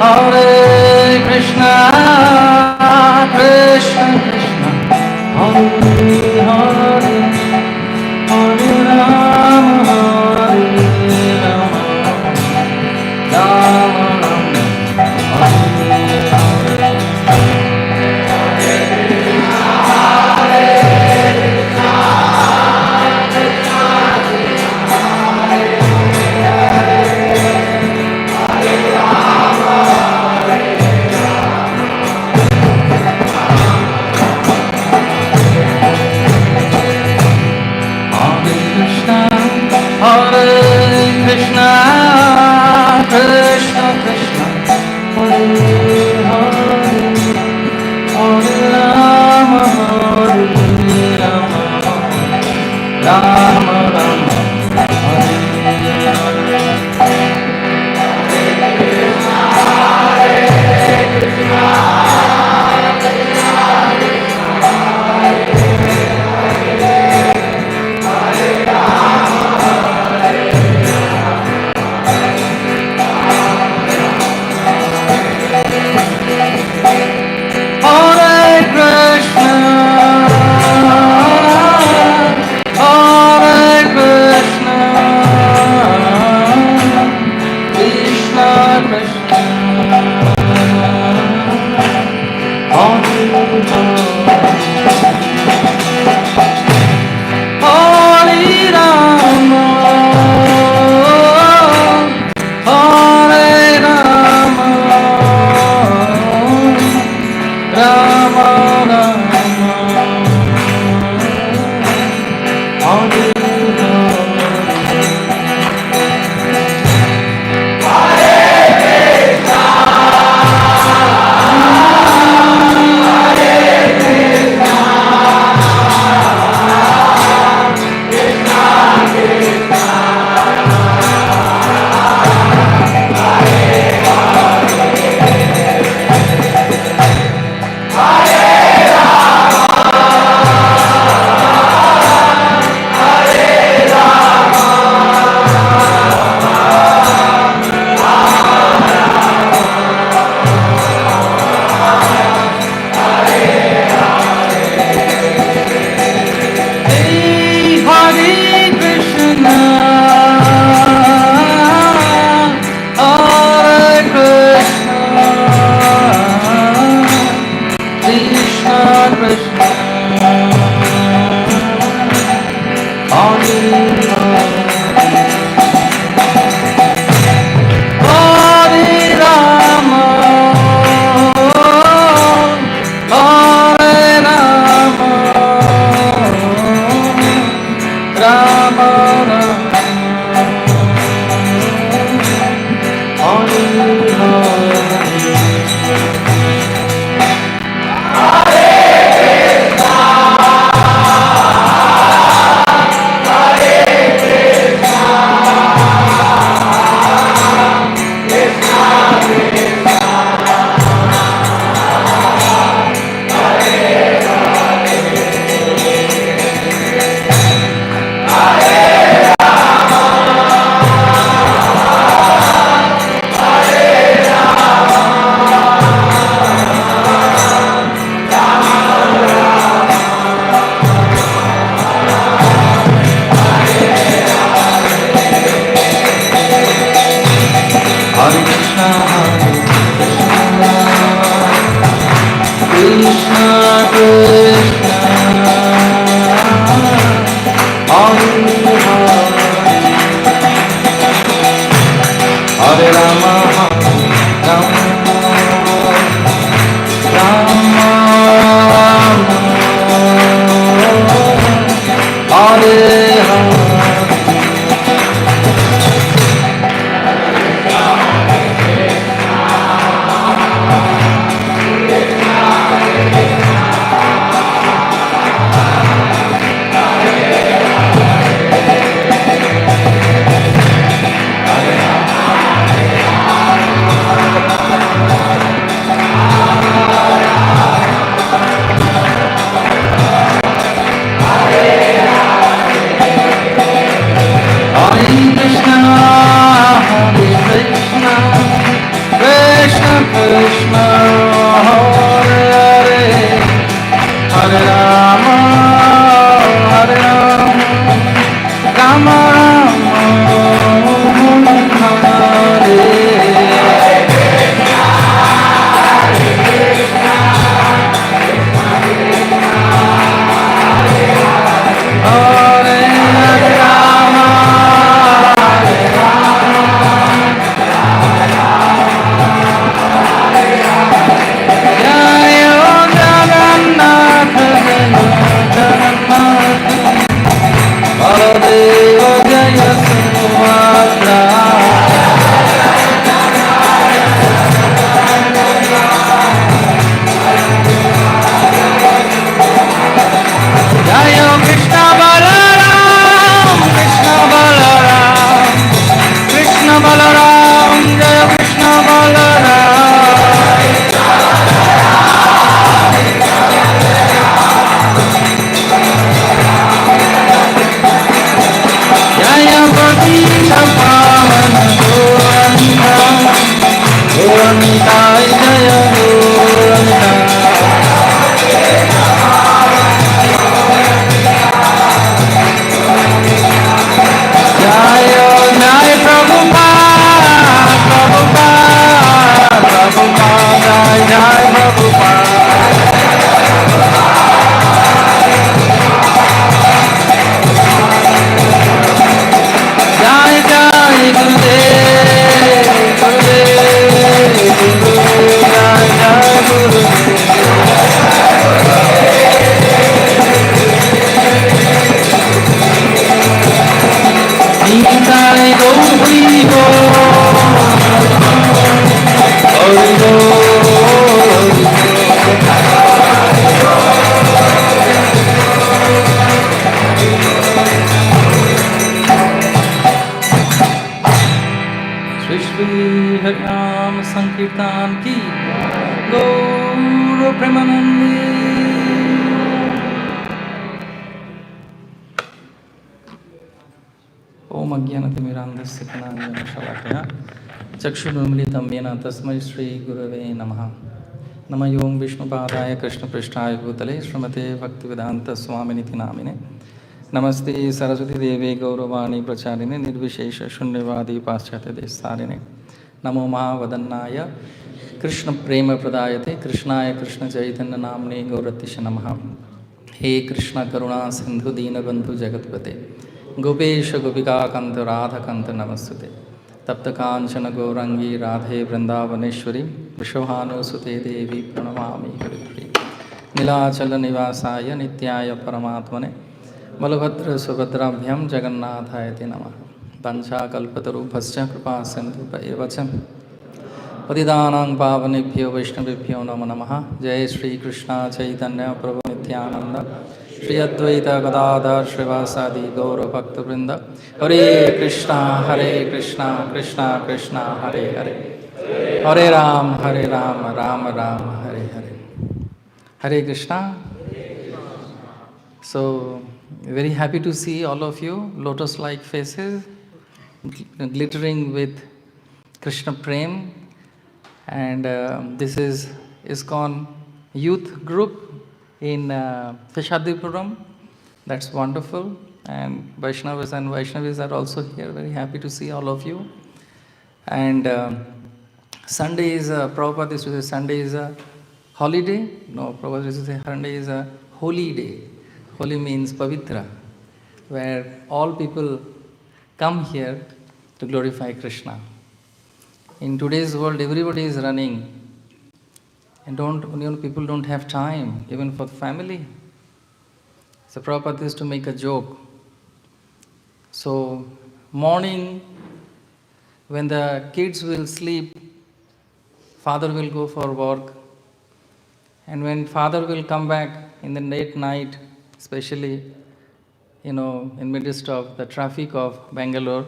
Hare Krishna, Krishna Krishna, Hare Hare, Hare Rama, Hare Rama, Rama Rama, Hare Hare. Hare Krishna, Krishna Krishna, Hare Hare, Hare Rama, Hare Rama, Rama Rama, Hare Hare. Hare Krishna, Hare Krishna, Krishna Krishna, Hare Hare Rama, Hare Rama, Rama Rama, Hare Hare, Krishna, Hare Hare, Hare Rama, Hare Rama, Rama Rama, Hare Sankirtan ki Gaur Premanande. Om Ajnanatimirandhasya Gnananjana Shalakaya Chakshurunmilitam Yena Tasmai Shri Gurave Namaha. Namayom Vishnupadaya Krishna Prishtaya Bhutale Srimate Bhaktivedanta Swaminiti Namine Namaste Saraswati Devi Gauravani Pracharine Nirvishesha Shunyavadi Paschate Desarine Namo Mahavadanaya Krishna Prema Pradayate Krishnaya Krishna Chaitanya Namne Gauratisha Namaha. He Krishna Karuna Sindhu Dina Bandhu Jagatpate Gopesha Gopika Kanta Radha Kanta Namasute Tapta Kanchana Gaurangi Radhe Vrindavaneshwari Vishwahanu Sute Devi Pranamami Haripri Nilachala Nivasaya Nityaya Paramatmane Balabhadra Subhadrabhyam Jagannathayate Namaha. Pancha Kalpatarubhascha Kripa Sindhu Evacham Patidanang Pavanebhyo Vaishnavibhyo Namo Namaha. Jai Shri Krishna Chaitanya Prabhu Nityananda Shri Advaita Gadadhar Srivasadi Gaura Bhakta Vrinda. Hare Krishna Krishna Krishna Hare Hare Hare Ram Ram Ram Hare Hare. Hare Krishna. So very happy to see all of you, lotus-like faces, glittering with Krishna Prem. And this is ISKCON youth group in Feshadipuram. That's wonderful. And Vaishnavas and Vaishnavis are also here. Very happy to see all of you. And Sunday is, Prabhupada used to say Sunday is a holiday. No, Prabhupada used to say Sunday is a holy day. Holy means Pavitra, where all people come here to glorify Krishna. In today's world, everybody is running, and people don't have time, even for family. So Prabhupada used to make a joke. So morning, when the kids will sleep, father will go for work, and when father will come back in the late night, especially, in midst of the traffic of Bangalore,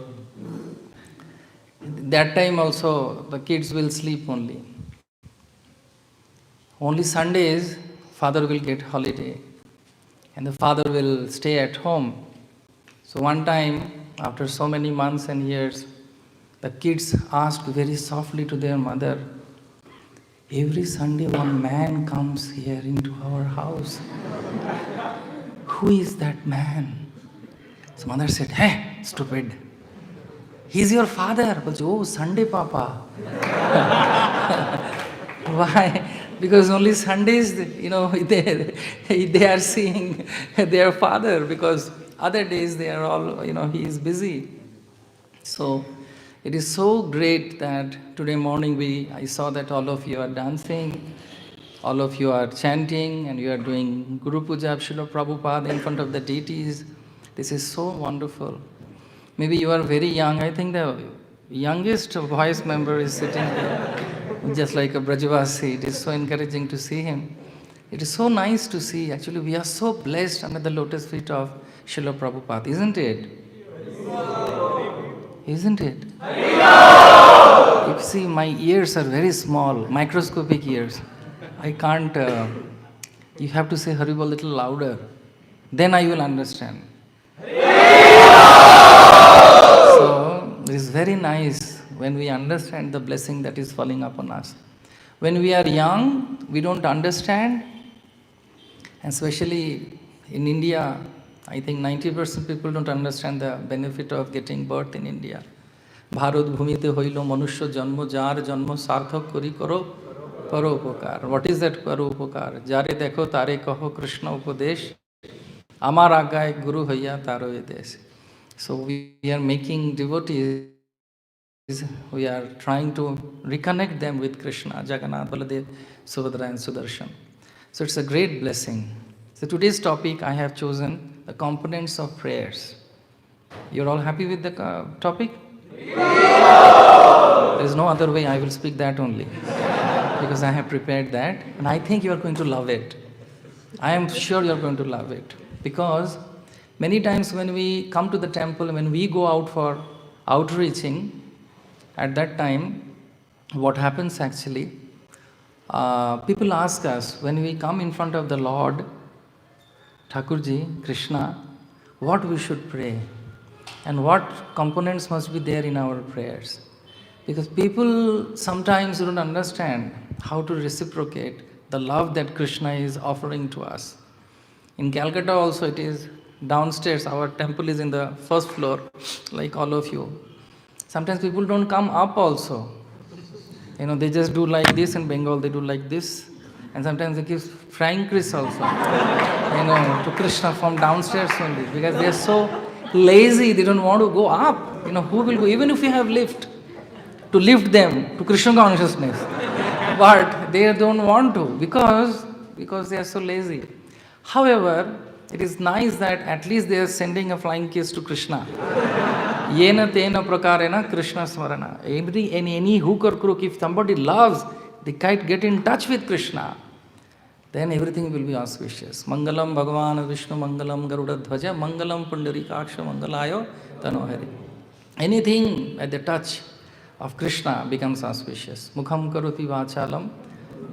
that time also the kids will sleep only. Only Sundays, father will get holiday, and the father will stay at home. So one time, after so many months and years, the kids asked very softly to their mother, Every Sunday one man comes here into our house. Who is that man? So mother said, hey, stupid. He's your father. But oh, Sunday Papa. Why? Because only Sundays, they are seeing their father, because other days they are all, he is busy. So it is so great that today morning I saw that all of you are dancing, all of you are chanting, and you are doing Guru Puja of Srila Prabhupada in front of the deities. This is so wonderful. Maybe you are very young. I think the youngest voice member is sitting here, just like a Brajavasi. It is so encouraging to see him. It is so nice to see. Actually, we are so blessed under the lotus feet of Srila Prabhupada, isn't it? Isn't it? You see, my ears are very small, microscopic ears. I can't, you have to say Haribol a little louder. Then I will understand. So, it is very nice when we understand the blessing that is falling upon us. When we are young, we don't understand. And especially in India, I think 90% people don't understand the benefit of getting birth in India. Bharat bhumite hoilo manusya janmo jar janmo sarthak kori karo paropokar. What is that paropokar? Jare dekho tare kaho Krishna upadesh. Amar agay guru hoya taro edesh. So we are making devotees, we are trying to reconnect them with Krishna, Jagannath, Baladev, Subhadra and Sudarshan. So it's a great blessing. So today's topic I have chosen the components of prayers. You're all happy with the topic? There is no other way, I will speak that only. Because I have prepared that and I think you are going to love it. I am sure you are going to love it. Because many times when we come to the temple, when we go out for outreaching, at that time, what happens actually, people ask us, when we come in front of the Lord, Thakurji, Krishna, what we should pray and what components must be there in our prayers. Because people sometimes don't understand how to reciprocate the love that Krishna is offering to us. In Calcutta also it is downstairs, our temple is in the first floor, like all of you. Sometimes people don't come up also. They just do like this. In Bengal they do like this. And sometimes they give frying Chris also, to Krishna from downstairs only. Because they are so lazy, they don't want to go up. Who will go? Even if we have lift, to lift them to Krishna consciousness. But they don't want to because they are so lazy. However, it is nice that at least they are sending a flying kiss to Krishna. Yena tena prakarena Krishna smarana. Any hook or crook, if somebody loves, they can't get in touch with Krishna, then everything will be auspicious. Mangalam Bhagavan Vishnu Mangalam Garuda Dhvaja Mangalam Pundarikaksha Mangalayo Tanohari. Anything at the touch of Krishna becomes auspicious. Mukham Karoti Vachalam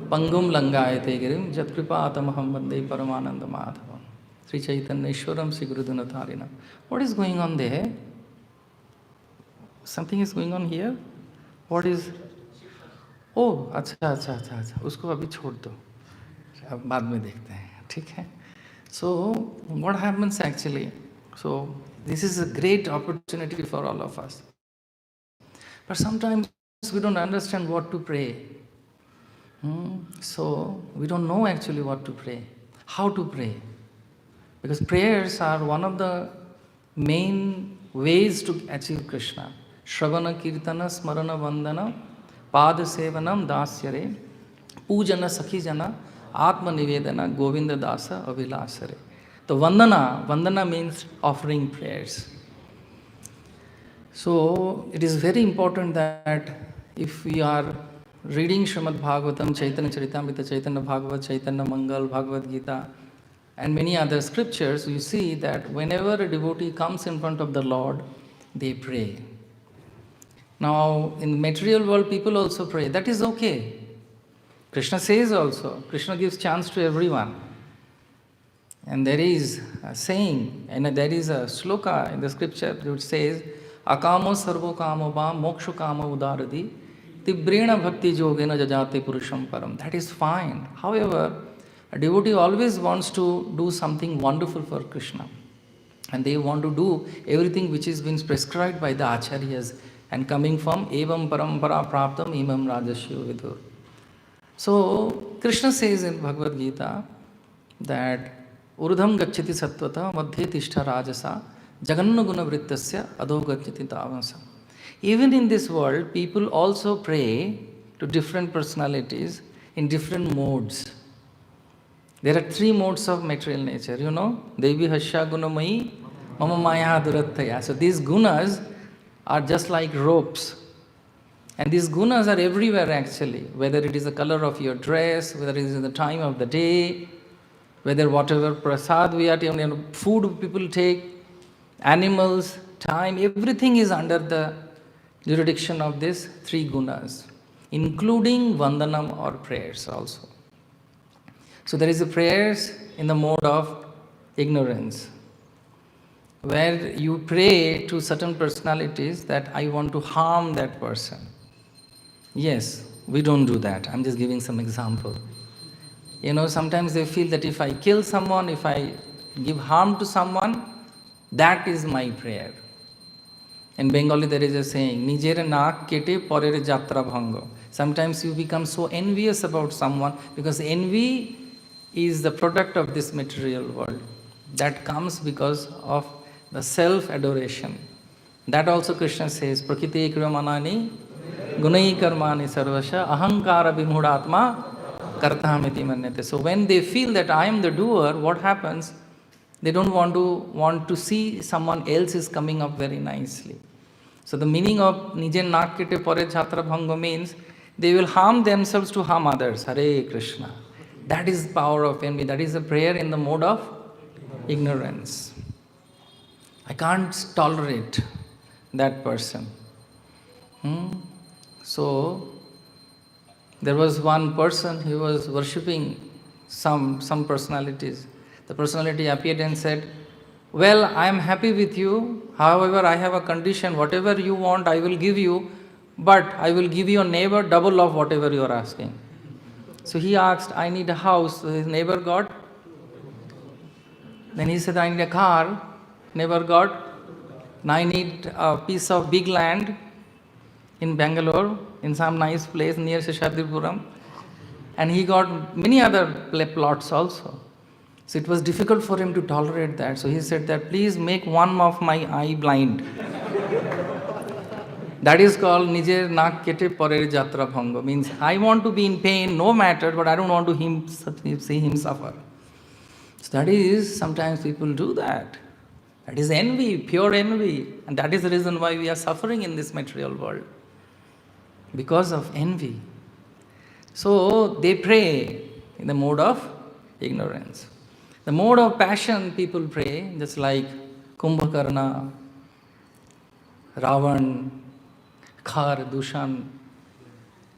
Pangum Langayate Girim Jat Kripatamaham Vande Paramananda Madhavam. Sri Chaitanya Ishwaram Sri Gurudunatharina. What is going on there? Something is going on here? What is? Oh, अच्छा, उसको अभी छोड़ दो, अब बाद में देखते हैं, ठीक है? So, what happens actually? So, this is a great opportunity for all of us. But sometimes we don't understand what to pray. So, we don't know actually what to pray, how to pray. Because prayers are one of the main ways to achieve Krishna. Shravana Kirtana Smarana Vandana Pada Sevanam Dasyare Pujana Sakhijana Atma Nivedana Govinda Dasa Avilasare. The Vandana means offering prayers. So it is very important that if we are reading Srimad Bhagvatam, Chaitanya Charitamrita, Chaitanya Bhagavat, Chaitanya Mangal, Bhagavad Gita, and many other scriptures, you see that whenever a devotee comes in front of the Lord, they pray. Now, in the material world, people also pray. That is okay. Krishna says also, Krishna gives chance to everyone. And there is a saying, and there is a sloka in the scripture which says, Akamo sarvo kamo ba moksha kamo udaradi Tibrena bhakti yogena jajate purusham param. That is fine. However, a devotee always wants to do something wonderful for Krishna. And they want to do everything which is been prescribed by the acharyas and coming from evam parampara praptam imam rajasyo vidur. So, Krishna says in Bhagavad Gita that urdham gacchati sattvata madhye tishtha rajasa jaganna guna vrittasya adho gacchati tavasa. Even in this world, people also pray to different personalities in different modes. There are three modes of material nature, you know, Devi Hasya Gunamai, Mama Maya Durattaya. So these gunas are just like ropes. And these gunas are everywhere actually, whether it is the color of your dress, whether it is the time of the day, whether whatever prasad we are taking, food people take, animals, time, everything is under the jurisdiction of these three gunas, including vandanam or prayers also. So there is a prayers in the mode of ignorance, where you pray to certain personalities that I want to harm that person. Yes, we don't do that. I'm just giving some example. You know, sometimes they feel that if I kill someone, if I give harm to someone, that is my prayer. In Bengali there is a saying, Nijere naak kete porere jatra bhango. Sometimes you become so envious about someone because envy is the product of this material world. That comes because of the self-adoration. That also Krishna says, Prakriti kriyamanani gunai karmani sarvasha ahankara vimhudatma kartamiti manyate. So when they feel that I am the doer, what happens? They don't want to see someone else is coming up very nicely. So the meaning of nije nakkete pore chhatra bhango means they will harm themselves to harm others. Hare Krishna. That is power of envy. That is a prayer in the mode of ignorance. I can't tolerate that person. So there was one person who was worshipping some personalities. The personality appeared and said, well, I am happy with you. However, I have a condition. Whatever you want, I will give you. But I will give your neighbor double of whatever you are asking. So he asked, I need a house. So his neighbor got. Then he said, I need a car. Neighbor got. Now I need a piece of big land in Bangalore, in some nice place near Seshadripuram. And he got many other plots also. So it was difficult for him to tolerate that. So he said that, please make one of my eye blind. That is called Nije Nak Kete Porere Jatra Bhango. Means I want to be in pain, no matter, but I don't want to see him suffer. So that is, sometimes people do that. That is envy, pure envy. And that is the reason why we are suffering in this material world. Because of envy. So they pray in the mode of ignorance. The mode of passion people pray, just like Kumbhakarna, Ravan, Khar, Dushan,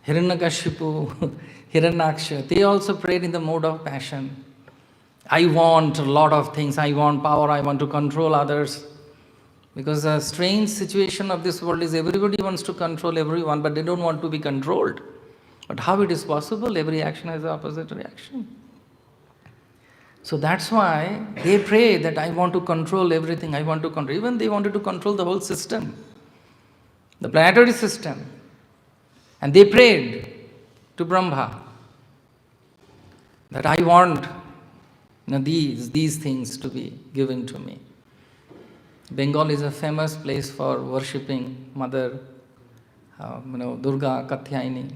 Hiranyakashipu, Hiranyaksha, they also prayed in the mode of passion. I want a lot of things, I want power, I want to control others. Because the strange situation of this world is everybody wants to control everyone, but they don't want to be controlled. But how it is possible? Every action has the opposite reaction. So that's why they pray that I want to control everything, I want to control. Even they wanted to control the whole system, the planetary system. And they prayed to Brahma that I want these things to be given to me. Bengal is a famous place for worshipping Mother Durga Katyayani.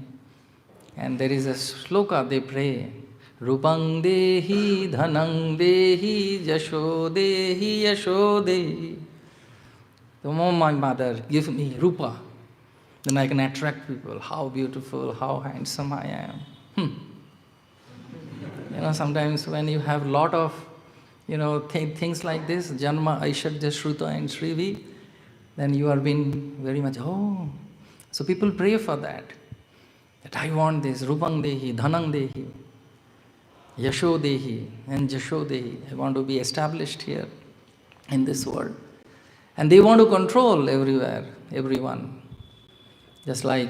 And there is a sloka they pray. Rupang dehi, dhanang dehi, jasho dehi, yasho dehi. So, oh my mother, give me rupa. Then I can attract people. How beautiful, how handsome I am. Sometimes when you have lot of, things like this, Janma, Aishadya, Shruta and Shrivi, then you are being very much, oh. So people pray for that I want this, Rupang dehi, dhanang dehi. Yasho Dehi and Jasho Dehi. I want to be established here in this world. And they want to control everywhere, everyone. Just like,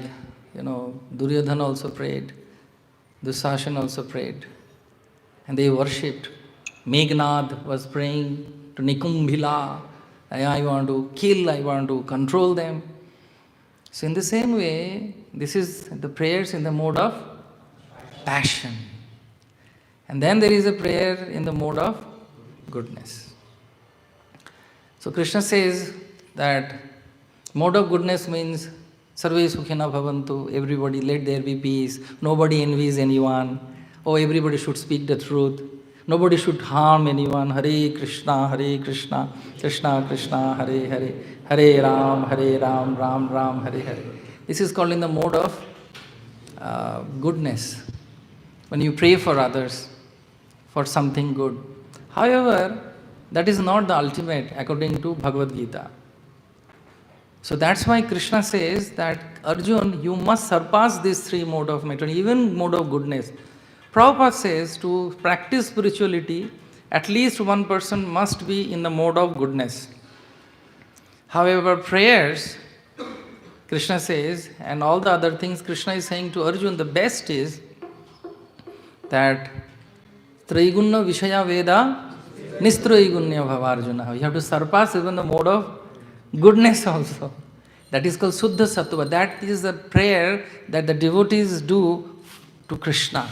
Duryodhana also prayed, Dusashan also prayed, and they worshipped. Meghnad was praying to Nikumbhila, I want to kill, I want to control them. So in the same way, this is the prayers in the mode of passion. And then there is a prayer in the mode of goodness. So Krishna says that mode of goodness means Sarve Sukhina Bhavantu, everybody let there be peace, nobody envies anyone, everybody should speak the truth, nobody should harm anyone, Hare Krishna, Krishna Krishna, Hare Hare, Hare Ram, Ram Ram, Hare Hare. This is called in the mode of goodness, when you pray for others, for something good. However, that is not the ultimate according to Bhagavad Gita. So that's why Krishna says that, Arjun, you must surpass these three modes of meditation, even mode of goodness. Prabhupada says to practice spirituality, at least one person must be in the mode of goodness. However, prayers, Krishna says, and all the other things, Krishna is saying to Arjun, the best is that Traigunya Vishaya Veda Nistraigunya Bhavarjuna. You have to surpass even the mode of goodness also. That is called Suddha Sattva. That is the prayer that the devotees do to Krishna.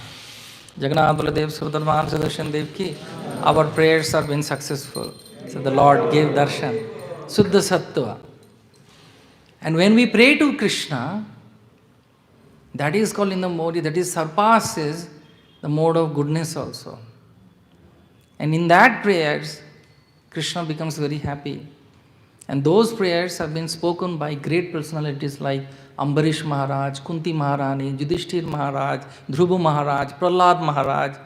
Jagannath Baladev Subhadra Sudarshan Dev ki, our prayers have been successful. So the Lord gave darshan. Suddha Sattva. And when we pray to Krishna, that is called in the mode, that is surpasses the mode of goodness also. And in that prayers, Krishna becomes very happy. And those prayers have been spoken by great personalities like Ambarish Maharaj, Kunti Maharani, Yudhishthir Maharaj, Dhruva Maharaj, Prahlad Maharaj.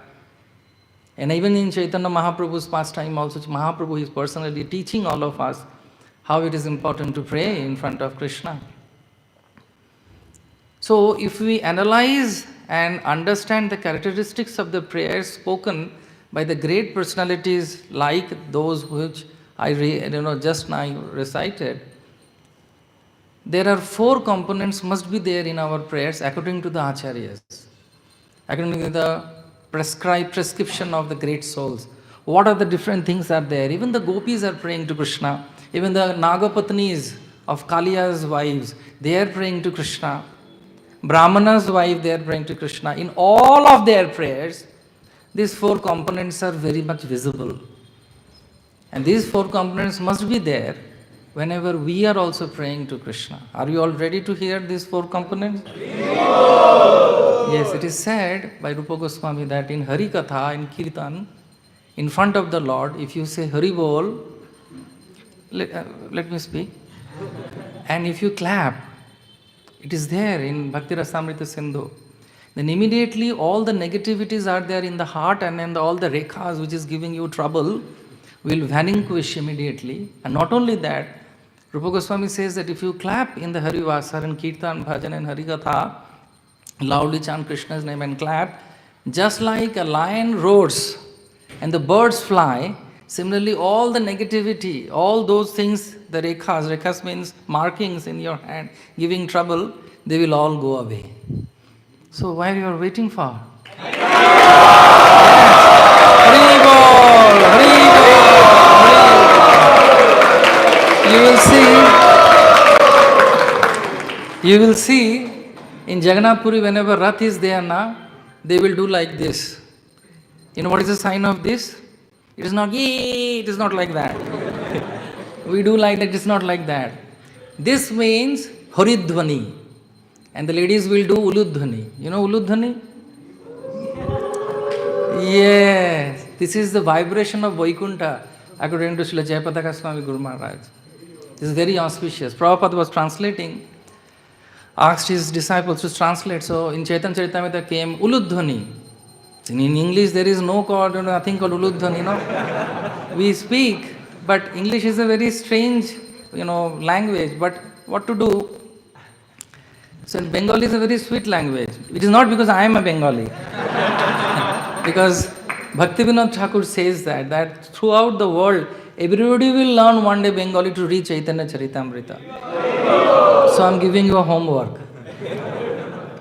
And even in Chaitanya Mahaprabhu's pastime also, Mahaprabhu is personally teaching all of us how it is important to pray in front of Krishna. So if we analyze and understand the characteristics of the prayers spoken by the great personalities like those which I just now recited, there are 4 components must be there in our prayers according to the acharyas, according to the prescription of the great souls. What are the different things are there? Even the gopis are praying to Krishna. Even the Nagapatnis of Kaliya's wives, they are praying to Krishna. Brahmana's wife, they are praying to Krishna. In all of their prayers, these 4 components are very much visible. And these 4 components must be there whenever we are also praying to Krishna. Are you all ready to hear these 4 components? Yes, it is said by Rupa Goswami that in Hari Katha, in Kirtan, in front of the Lord, if you say Hari Bol, let me speak, and if you clap, it is there in Bhakti Rasamrita Sindhu. Then immediately all the negativities are there in the heart, and then all the rekhas which is giving you trouble will vanquish immediately. And not only that, Rupa Goswami says that if you clap in the Harivasar and Kirtan, Bhajan and Harikatha, loudly chant Krishna's name and clap, just like a lion roars and the birds fly, similarly all the negativity, all those things, the rekhas means markings in your hand, giving trouble, they will all go away. So why you are waiting for? Yes. Hari Bol, Hari Bol, Hari Bol. You will see in Jagannath Puri, whenever Rath is there now, they will do like this. You know what is the sign of this? It is not yee, it is not like that. We do like that, it is not like that. This means Haridhvani. And the ladies will do Uludhvani. You know Uludhvani? Yes. This is the vibration of Vaikuntha, according to Srila Jayapataka Swami Guru Maharaj. This is very auspicious. Prabhupada was translating, asked his disciples to translate. So in Chaitanya Charitamrita came Uludhvani. In English there is no called, nothing called Uludhvani, We speak, but English is a very strange, language. But what to do? So Bengali is a very sweet language. It is not because I am a Bengali. Because Bhaktivinoda Thakur says that throughout the world, everybody will learn one day Bengali to read Chaitanya Charitamrita. So I am giving you a homework.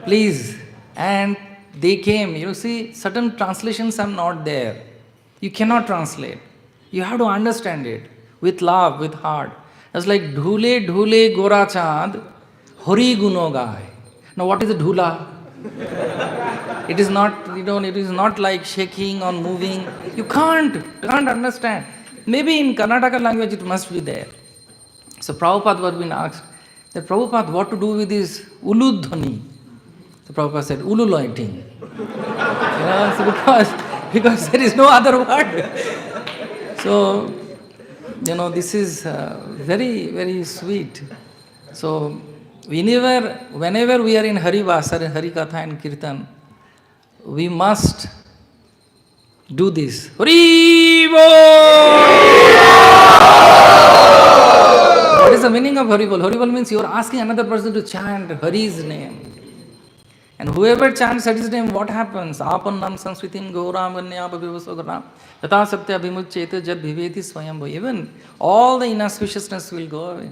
Please. And they came. You see, certain translations are not there. You cannot translate. You have to understand it with love, with heart. It's like dhule dhule gora chand, hori guno gai. Now what is a dhula? It is not, it is not like shaking or moving. You can't understand. Maybe in Karnataka language it must be there. So Prabhupada was being asked that Prabhupada, what to do with this uludhani? So Prabhupada said, ululoiting. So because there is no other word. So, this is very, very sweet. So, whenever we are in Hari Vasa, Hari Katha and Kirtan, we must do this. Hari What is the meaning of Haribol? Haribol means you are asking another person to chant Hari's name. And whoever chants Hari's name, what happens? Apannam samsritim gauram ganyapa vivasogara tata satya vimucchete jad viveti swayambho. Even all the inauspiciousness will go away.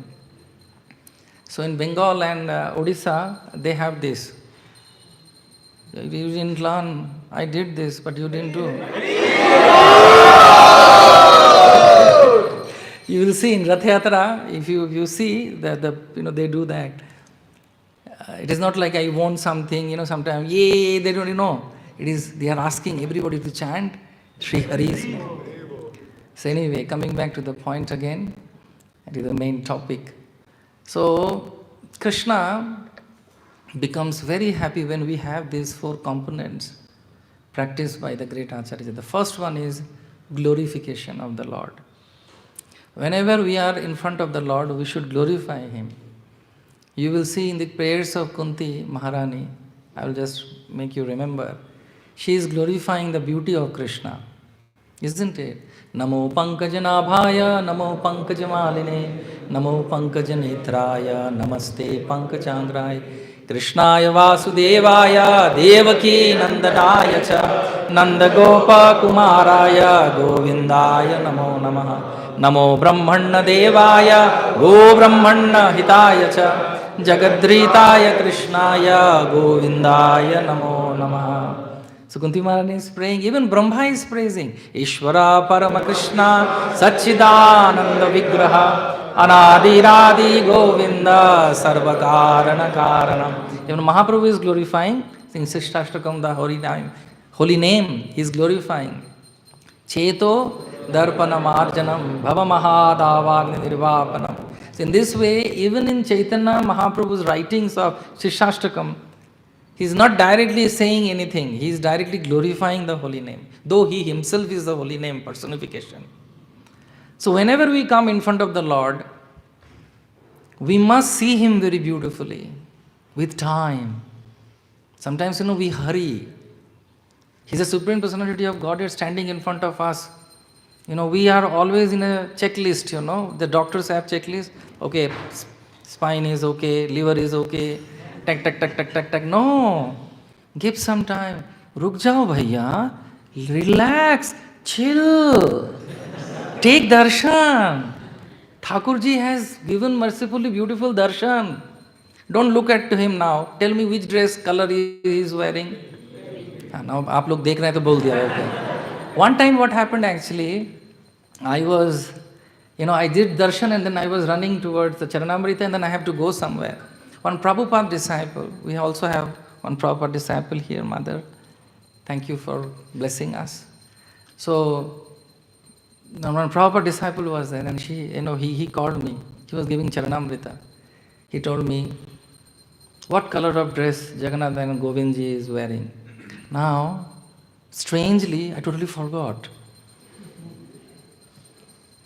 So in Bengal and Odisha, they have this. You didn't learn, I did this, but you didn't do. You will see in Rath Yatra, if you see that they do that. It is not like I want something, sometimes, yay, they don't know. It is, they are asking everybody to chant Sri Hari's name. So anyway, coming back to the point again, it is the main topic. So, Krishna becomes very happy when we have these 4 components practiced by the great Acharya. The first one is glorification of the Lord. Whenever we are in front of the Lord, we should glorify Him. You will see in the prayers of Kunti Maharani, I will just make you remember, she is glorifying the beauty of Krishna. Isn't it? Namo Pankajanabhaya, Namo Pankajamaline, Namo Pankajanetraya, Namaste Pankachangraya, Krishnaya Vasudevaya, Devaki Nandadaya Cha, Nandagopa Kumaraya, Govindaya Namo Namaha, Namo Brahmanna Devaya, Go Brahmanna Hitaya Cha, Jagadritaya Krishnaya, Govindaya Namo Namaha. So Kunti Maharani is praying, even Brahma is praising. Ishvara Parama Krishna Sachidananda Vigraha Anadiradi Govinda Sarvakarana Karanam. Even Mahaprabhu is glorifying, in Sishtastakam, the holy name, he is glorifying. Cheto Darpana Marjanam Bhava Mahadavagni Nirvapanam. So in this way, even in Chaitanya Mahaprabhu's writings of Shishtastakam, he is not directly saying anything, he is directly glorifying the holy name, though he himself is the holy name personification. So whenever we come in front of the Lord, we must see Him very beautifully, with time. Sometimes, we hurry. He is the Supreme Personality of Godhead standing in front of us. We are always in a checklist, the doctors have checklist. Okay, spine is okay, liver is okay. Tak. No. Give some time. Ruk jao bhaiya. Relax. Chill. Take darshan. Thakurji has given mercifully beautiful darshan. Don't look at him now. Tell me which dress color he is wearing. Now aap log dekh rahe hain to bol diya. Okay. One time what happened actually, I was, I did darshan and then I was running towards the Charanamrita and then I have to go somewhere. One Prabhupada disciple, we also have one Prabhupada disciple here, Mother. Thank you for blessing us. So, one Prabhupada disciple was there and he called me. He was giving Charanamrita. He told me, what color of dress Jagannath and Govindji is wearing? Now, strangely, I totally forgot.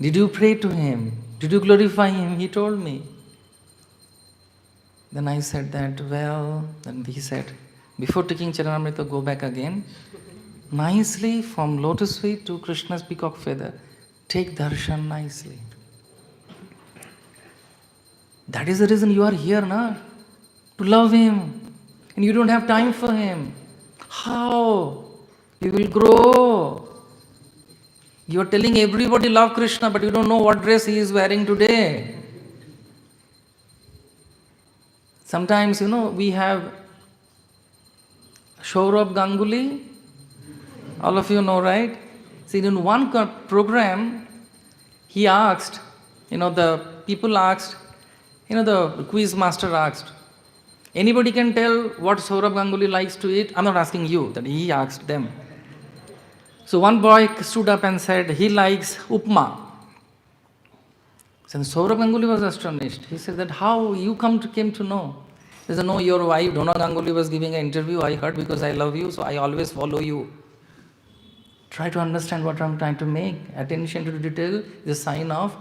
Did you pray to him? Did you glorify him? He told me. Then I said that, then he said, before taking Charanamrita, go back again. Nicely from lotus feet to Krishna's peacock feather. Take darshan nicely. That is the reason you are here, na? To love him. And you don't have time for him. How? You will grow. You are telling everybody love Krishna, but you don't know what dress he is wearing today. Sometimes, we have Saurabh Ganguly, all of you know, right? See, in one program, he asked, the people asked, the quiz master asked, anybody can tell what Saurabh Ganguly likes to eat? I'm not asking you, that he asked them. So one boy stood up and said, he likes upma. So Saurabh Ganguly was astonished. He said that how you came to know? He said, no, your wife, Donna Ganguly, was giving an interview. I heard because I love you, so I always follow you. Try to understand what I'm trying to make. Attention to detail is a sign of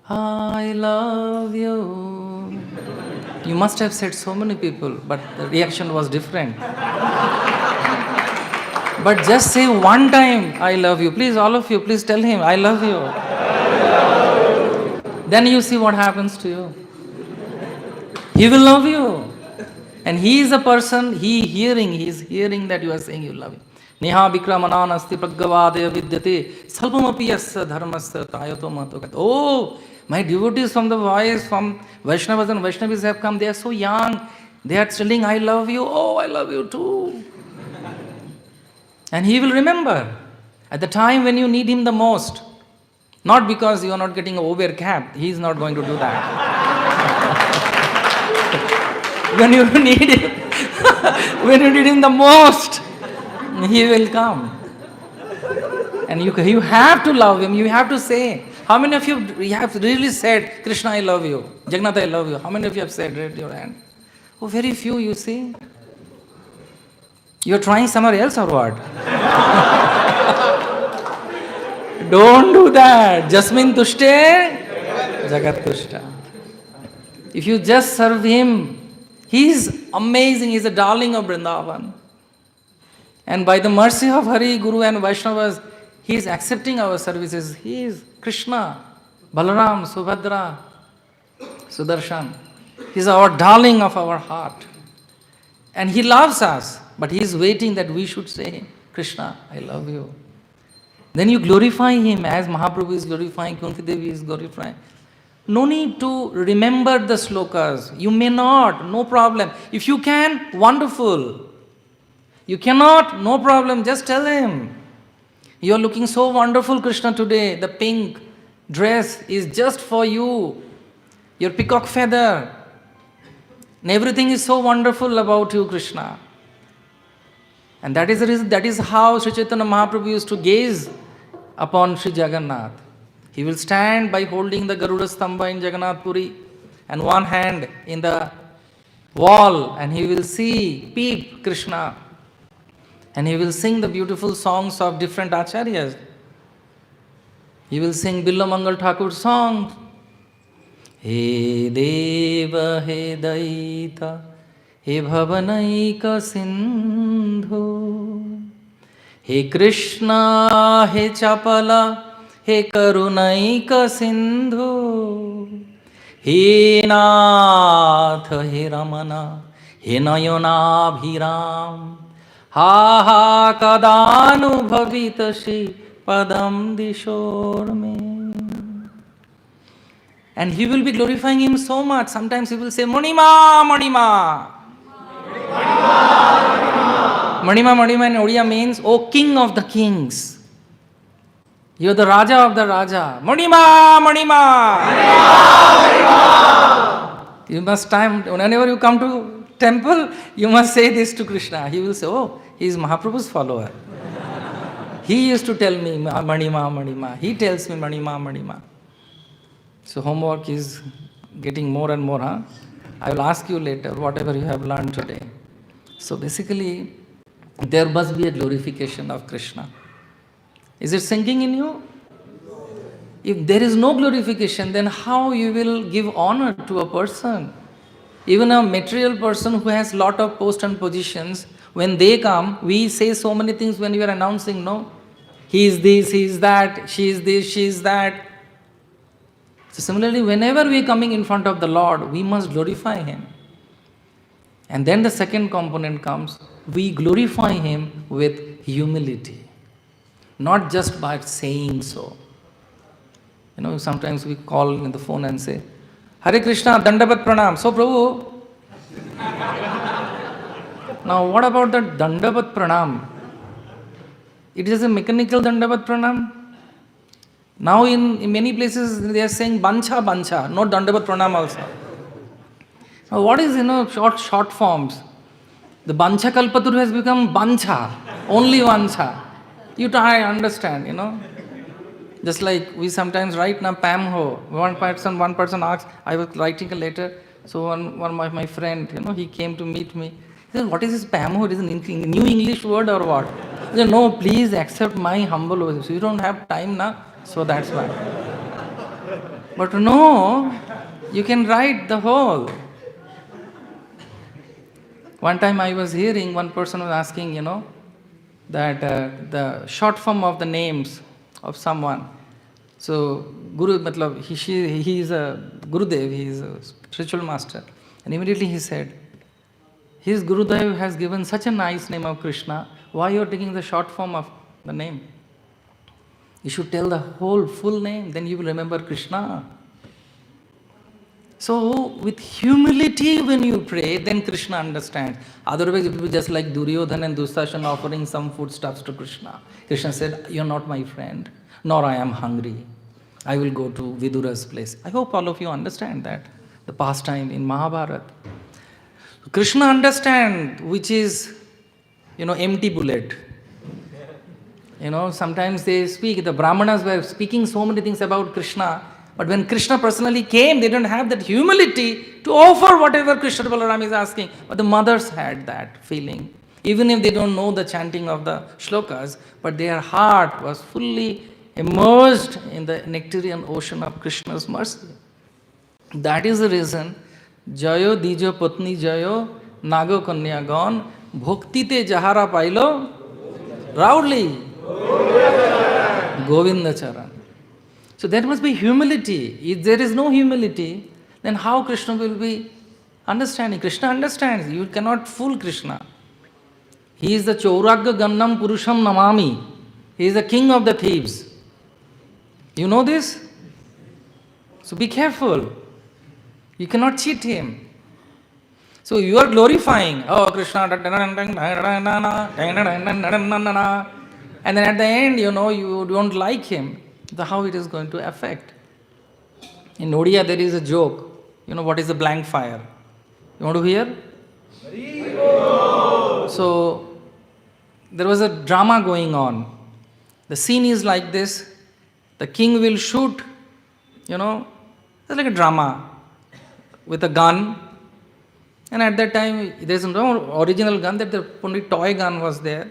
I love you. You must have said so many people, but the reaction was different. But just say one time, I love you. Please, all of you, please tell him, I love you. Then you see what happens to you. He will love you. And he is a person, he is hearing that you are saying you love him. Neha vikramanana asti praggavadaya vidyate salpamapi yasya dharmasya tayato mato. Oh, my devotees from the voice, from Vaishnavas and Vaishnavis have come. They are so young. They are telling, I love you. Oh, I love you too. And he will remember at the time when you need him the most. Not because you are not getting a over cap. He is not going to do that. When you need him, when you need him the most, he will come. And you have to love him. You have to say. How many of you have really said, Krishna, I love you. Jagannath, I love you. How many of you have said, raise your hand? Oh, very few, you see. You're trying somewhere else or what? Don't do that. Jasmin tushte, jagat tushta. If you just serve him, he's amazing. He's a darling of Vrindavan. And by the mercy of Hari, Guru and Vaishnavas, he is accepting our services. He is Krishna, Balaram, Subhadra, Sudarshan. He is our darling of our heart. And he loves us. But he is waiting that we should say, Krishna, I love you. Then you glorify him as Mahaprabhu is glorifying, Kunti Devi is glorifying. No need to remember the slokas. You may not, no problem. If you can, wonderful. You cannot, no problem, just tell him. You are looking so wonderful, Krishna, today. The pink dress is just for you. Your peacock feather. And everything is so wonderful about you, Krishna. And that is the reason, that is how Sri Chaitanya Mahaprabhu used to gaze upon Sri Jagannath. He will stand by holding the Garuda Stambha in Jagannath Puri and one hand in the wall, and he will peep Krishna. And he will sing the beautiful songs of different acharyas. He will sing Billa Mangal Thakur's song. He Deva, He Daita, He Bhavanaika Sindhu, He Krishna, He Chapala, He Karunaika Sindhu, He Nath, He Ramana, He Nayana Bhiram, Ha Ha Kadanu Bhavitashi Padam Dishor Me. And he will be glorifying him so much. Sometimes he will say, Manima, Manima. Manima, Manima in Odia means, O King of the Kings. You are the Raja of the Raja. Manima, Manima. You must whenever you come to temple, you must say this to Krishna. He will say, oh, he is Mahaprabhu's follower. He used to tell me, Manima, Manima. He tells me, Manima, Manima. So homework is getting more and more, huh? I will ask you later, whatever you have learned today. So basically, there must be a glorification of Krishna. Is it sinking in you? If there is no glorification, then how you will give honor to a person? Even a material person who has lot of posts and positions, when they come, we say so many things when we are announcing, no? He is this, he is that, she is this, she is that. So similarly, whenever we are coming in front of the Lord, we must glorify Him. And then the second component comes, we glorify Him with humility. Not just by saying so. You know, sometimes we call in the phone and say, Hare Krishna, Dandavat Pranam. So Prabhu, Now, what about the Dandavat Pranam? It is a mechanical Dandavat Pranam. Now, in many places, they are saying Bancha, Bancha, not Dandavat Pranam also. Now, what is, short forms? The Bancha Kalpaturu has become Bancha, only Vancha. You try understand. Just like we sometimes write na Pam ho. One person asks, I was writing a letter. So one of my friend, he came to meet me. He said, what is this Pam ho? It is a new English word or what? I said, no, please accept my humble words. You don't have time na, so that's why. But no, you can write the whole. One time I was hearing one person was asking, that the short form of the names of someone. So Guru, he is a Gurudev, he is a spiritual master. And immediately he said, his Gurudev has given such a nice name of Krishna, why you are taking the short form of the name? You should tell the whole full name, then you will remember Krishna. So, with humility when you pray, then Krishna understands. Otherwise, it will be just like Duryodhana and Dusashan offering some foodstuffs to Krishna. Krishna said, you are not my friend, nor I am hungry. I will go to Vidura's place. I hope all of you understand that, the pastime in Mahabharata. Krishna understands which is, empty bullet. Sometimes they speak, the Brahmanas were speaking so many things about Krishna, but when Krishna personally came, they didn't have that humility to offer whatever Krishna Balaram is asking. But the mothers had that feeling. Even if they don't know the chanting of the shlokas, but their heart was fully immersed in the nectarian ocean of Krishna's mercy. That is the reason, Jayo Dijo Patni Jayo Nago Kanyagan Bhoktite Jahara Pailo Raudli Govinda Charan. So there must be humility. If there is no humility, then how Krishna will be understanding? Krishna understands. You cannot fool Krishna. He is the Chauragya Gannam Purusham Namami. He is the king of the thieves. You know this? So be careful. You cannot cheat him. So you are glorifying, oh Krishna, and then at the end, you don't like him. How it is going to affect. In Odia, there is a joke. What is the blank fire? You want to hear? So, there was a drama going on. The scene is like this. The king will shoot, it's like a drama with a gun. And at that time, there is no original gun, that the only toy gun was there.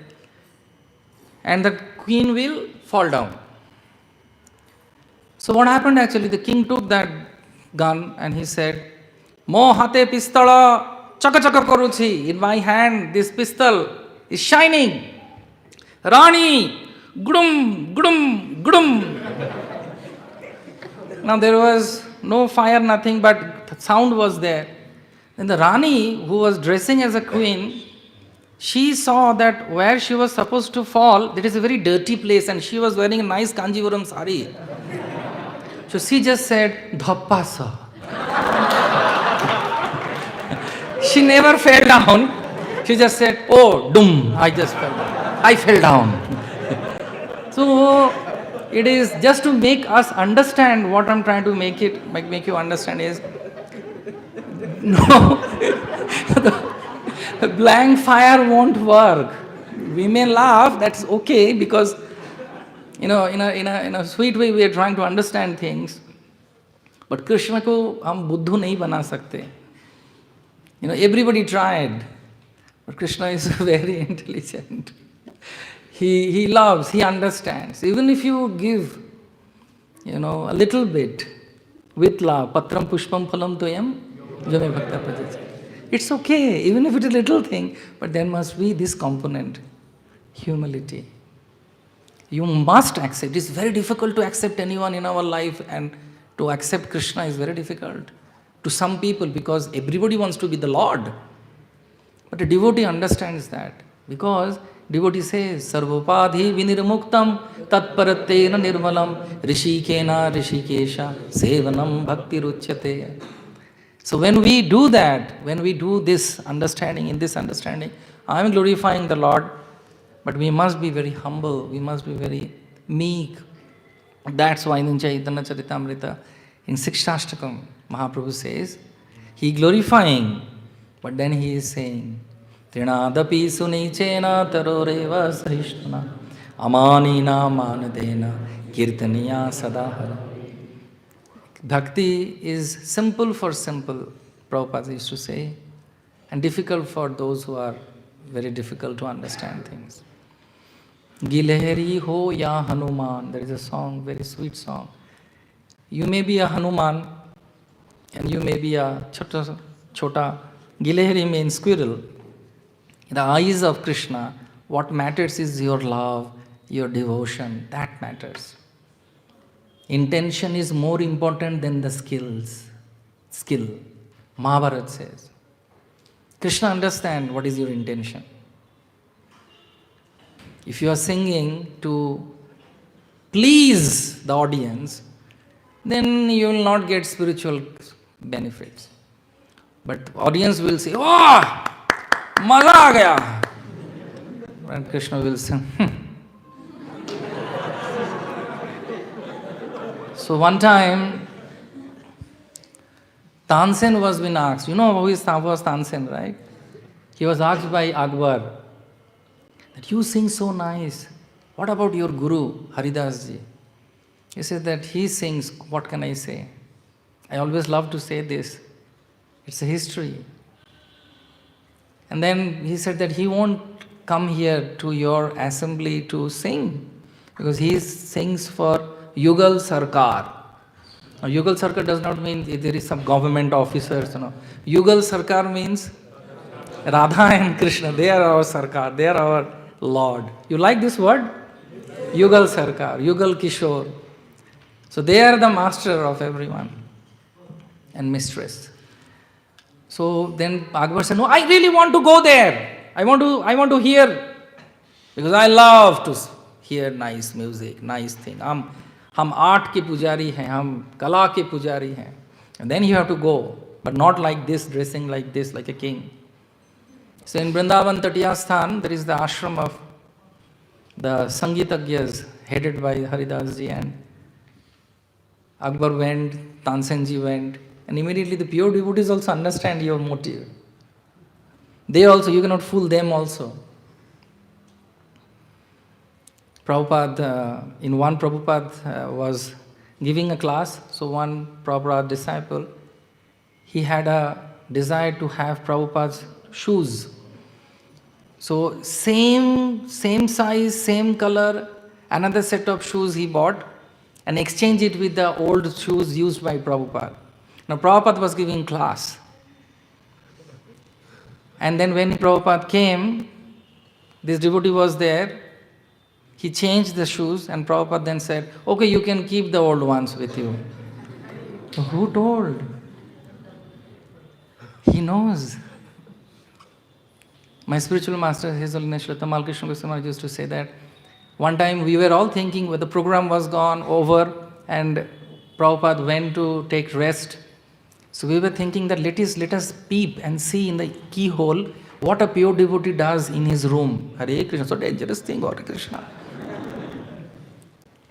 And the queen will fall down. So what happened actually, the king took that gun and he said, Mo hate pistola chaka chaka karuchi. In my hand, this pistol is shining. Rani, gudum, gudum, gudum. Now there was no fire, nothing, but the sound was there. Then the Rani, who was dressing as a queen, she saw that where she was supposed to fall, that is a very dirty place, and she was wearing a nice Kanjivaram sari. So she just said, Dhappasa. She never fell down. She just said, oh, dum, I just fell down. I fell down. So it is just to make us understand what I'm trying to make you understand is, no, the blank fire won't work. We may laugh, that's okay, because in a sweet way we are trying to understand things. But Krishna ko hum buddhu nahi bana sakte. Everybody tried, but Krishna is very intelligent. He loves, he understands. Even if you give, a little bit with love, patram pushpam phalam toyam jame bhakta prajati. It's okay, even if it's a little thing, but there must be this component, humility. You must accept. It's very difficult to accept anyone in our life, and to accept Krishna is very difficult to some people, because everybody wants to be the Lord. But a devotee understands that, because devotee says, Sarvopadhi vinirmuktam tatparatena nirmalam rishikena rishikesha sevanam bhakti ruchyate. So when we do that, when we do this understanding, in this understanding, I am glorifying the Lord, but we must be very humble, we must be very meek. That's why in Chaitanya Charitamrita, in Sikshashtakam, Mahaprabhu says, he glorifying, but then he is saying, Trinadapi sunichena taroreva sahishtana amanina manadena kirtaniya sadahara. Bhakti is simple for simple, Prabhupada used to say, and difficult for those who are very difficult to understand things. Gilehri ho ya Hanuman. There is a song, very sweet song. You may be a Hanuman and you may be a chota. Gilehri means squirrel. In the eyes of Krishna, what matters is your love, your devotion. That matters. Intention is more important than the skill. Mahabharata says. Krishna understands what is your intention. If you are singing to please the audience, then you will not get spiritual benefits. But audience will say, "Oh, maza aa gaya." And Krishna will sing. So one time, Tansen was being asked. You know who was Tansen, right? He was asked by Akbar that you sing so nice. What about your guru, Haridas ji? He said that he sings. What can I say? I always love to say this. It's a history. And then he said that he won't come here to your assembly to sing because he sings for Yugal Sarkar. Now, Yugal Sarkar does not mean there is some government officers. Yugal Sarkar means Radha and Krishna. They are our Sarkar. They are our Lord. You like this word? Yugal Sarkar, Yugal Kishore. So they are the master of everyone and mistress. So then Akbar said, no, I really want to go there. I want to hear because I love to hear nice music, nice thing. हम art के पुजारी हैं, हम कला के पुजारी हैं. And then you have to go, but not like this, dressing like this, like a king. So in Vrindavan Tatiyasthan, there is the ashram of the Sangitagyas, headed by Haridas ji, and Akbar went, Tansen ji went, and immediately the pure devotees also understand your motive. They also, you cannot fool them also. Prabhupada, Prabhupada was giving a class, so one Prabhupada disciple, he had a desire to have Prabhupada's shoes. So same size, same color, another set of shoes he bought and exchanged it with the old shoes used by Prabhupada. Now Prabhupada was giving class. And then when Prabhupada came, this devotee was there. He changed the shoes and Prabhupada then said, okay, you can keep the old ones with you. So who told? He knows. My spiritual master, His Holiness Srila Tamal Krishna Goswami Maharaj used to say that one time we were all thinking when the program was gone over and Prabhupada went to take rest. So we were thinking that let us peep and see in the keyhole what a pure devotee does in his room. Hare Krishna, so dangerous thing, Hare Krishna.